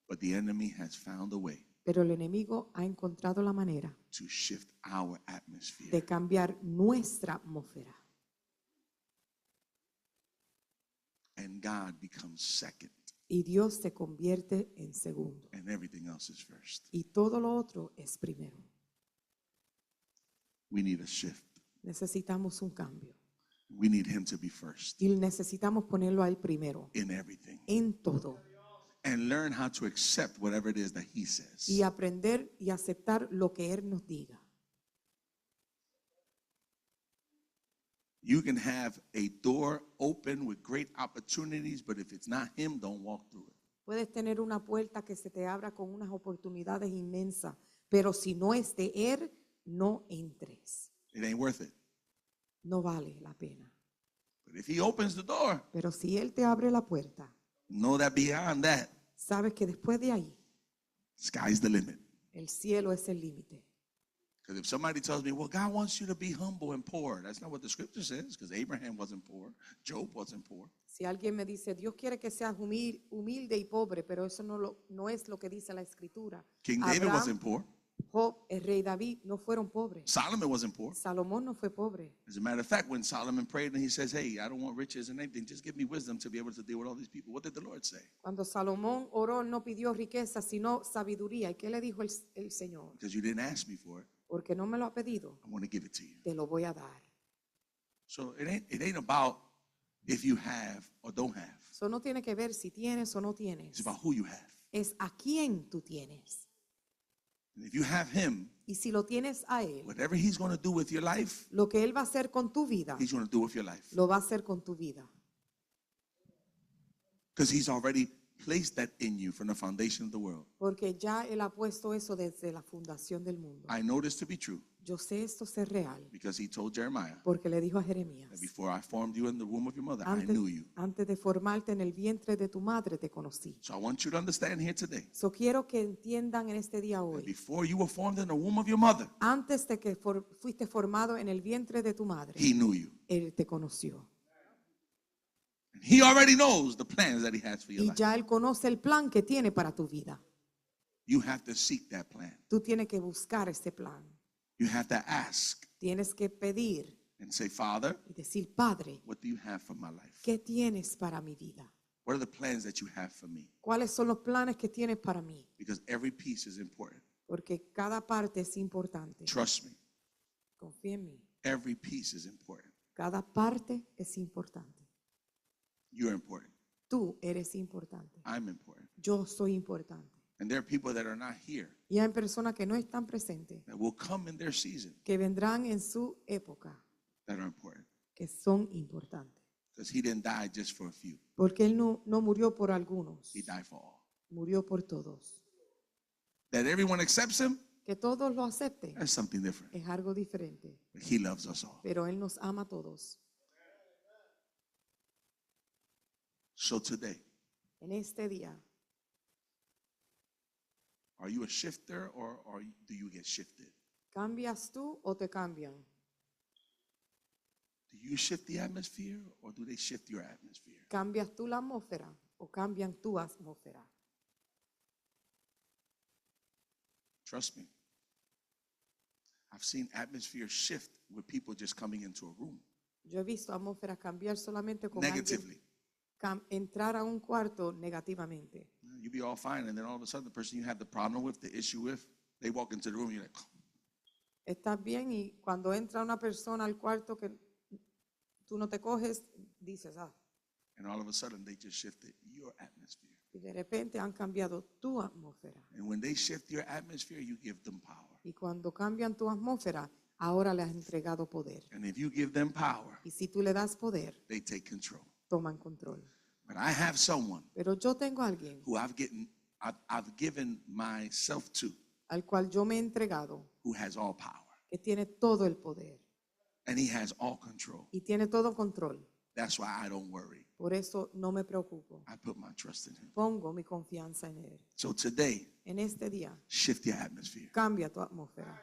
But the enemy has found a way Pero el enemigo ha encontrado la manera to shift our atmosphere. de cambiar nuestra atmósfera. And God becomes second. Y Dios se convierte en segundo. And everything else is first. Y todo lo otro es primero. We need a shift. Necesitamos un cambio. We need him to be first Y necesitamos ponerlo a él primero. in everything. En todo. And learn how to accept whatever it is that he says. Y aprender y aceptar lo que él nos diga. You can have a door open with great opportunities, but if it's not him, don't walk through it. Puedes tener una puerta que se te abra con unas oportunidades inmensas, pero si no es de él, no entres. It ain't worth it. No vale la pena. But if he opens the door, Pero si él te abre la puerta, know that beyond that, sabes que después de ahí, sky's the limit. el cielo es el límite. Because if somebody tells me, well, God wants you to be humble and poor, that's not what the scripture says, because Abraham wasn't poor, Job wasn't poor. Si alguien me dice, Dios quiere que seas humilde y pobre, pero eso no es lo que dice la Escritura. King David Abraham, wasn't poor. Job, el rey David no fueron pobres. Solomon wasn't poor. Salomón no fue pobre. As a matter of fact, when Solomon prayed and he says, hey, I don't want riches and anything, just give me wisdom to be able to deal with all these people. What did the Lord say? Cuando Salomón oró, no pidió riqueza, sino sabiduría. ¿Y qué le dijo el Señor? Because you didn't ask me for it, Porque no me lo ha pedido, I want to give it to you. te lo voy a dar. So it ain't about if you have or don't have. Eso no tiene que ver si tienes o no It's tienes. about who you have. Es a quién tú tienes. And if you have him, Y si lo tienes a Él, whatever he's going to do with your life, lo que Él va a hacer con tu vida, he's going to do with your life. lo va a hacer con tu vida. Because he's already placed that in you from the foundation of the world. Porque ya Él ha puesto eso desde la fundación del mundo. I know this to be true Yo sé esto ser real, because he told Jeremiah porque le dijo a Jeremías, that before I formed you in the womb of your mother, I antes, knew you. antes de formarte en el vientre de tu madre te conocí. So I want you to understand here today So quiero que entiendan en este día that hoy, before you were formed in the womb of your mother, antes de que fuiste formado en el vientre de tu madre, he knew you. Él te conoció. And he already knows the plans that he has for your Y life. ya Él conoce el plan que tiene para tu vida. You have to seek that plan. Tú tienes que buscar ese plan. You have to ask Tienes que pedir and say, Father, y decir, Padre, what do you have for my life? ¿qué tienes para mi vida? What are the plans that you have for me? ¿Cuáles son los planes que tienes para mí? Because every piece is important. Porque cada parte es importante. Trust me, Confía en mí. every piece is important. Cada parte es importante. You're important. Tú eres importante. I'm important. Yo soy importante. And there are people that are not here Y hay personas que no están presentes, that will come in their season que vendrán en su época, that are important. que son importantes. Because he didn't die just for a few. Porque Él no murió por algunos, He died for all. murió por todos. That everyone accepts him, Que todos lo acepten that's something different. es algo diferente. But he loves us all. Pero Él nos ama a todos. So today, En este día, are you a shifter or do you get shifted? ¿cambias tú o te cambian? Do you shift the atmosphere or do they shift your atmosphere? ¿Cambias tú la atmósfera o cambian tu atmósfera? Trust me. I've seen atmosphere shift with people just coming into a room Yo he visto atmósferas cambiar solamente con alguien negatively. entrar a un cuarto negativamente. You be all fine, and then all of a sudden, the person you have the problem with, the issue with, they walk into the room, you're like, Estás bien y cuando entra una persona al cuarto que tú no te coges, dices, and all of a sudden, they just shifted your atmosphere. Y de repente han cambiado tu atmósfera. And when they shift your atmosphere, you give them power. Y cuando cambian tu atmósfera, ahora le has entregado poder. And if you give them power, Y si tú le das poder, they take control. toman control. But I have someone Pero yo tengo a alguien who I've given myself to, al cual yo me he entregado, who has all power. que tiene todo el poder And he has all control. y tiene todo control. That's why I don't worry. Por eso no me preocupo. I put my trust in him. Pongo mi confianza en Él. So today, En este día, shift your atmosphere. cambia tu atmósfera.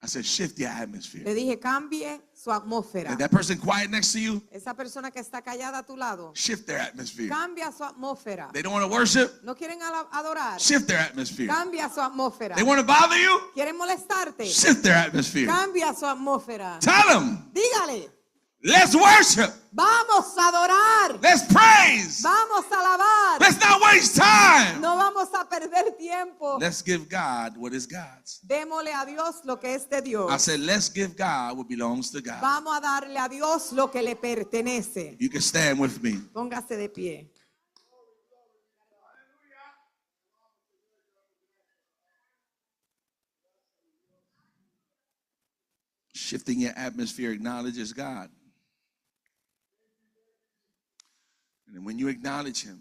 I said, shift your atmosphere. Le dije, cambie su atmósfera. And that person quiet next to you, Esa persona que está callada a tu lado, shift their atmosphere. cambia su atmósfera. They don't want to worship, No quieren adorar, shift their atmosphere. cambia su atmósfera. They want to bother you, Quieren molestarte, shift their atmosphere. cambia su atmósfera. Tell them, Dígale, let's worship, vamos a adorar, let's praise, vamos a alabar. let's not waste time. No vamos a perder tiempo. Let's give God what is God's. Démosle a Dios lo que es de I Dios. said, let's give God what belongs to God. Vamos a darle a Dios lo que le pertenece. You can stand with me. Póngase de pie. Shifting your atmosphere acknowledges God. And then when you acknowledge him,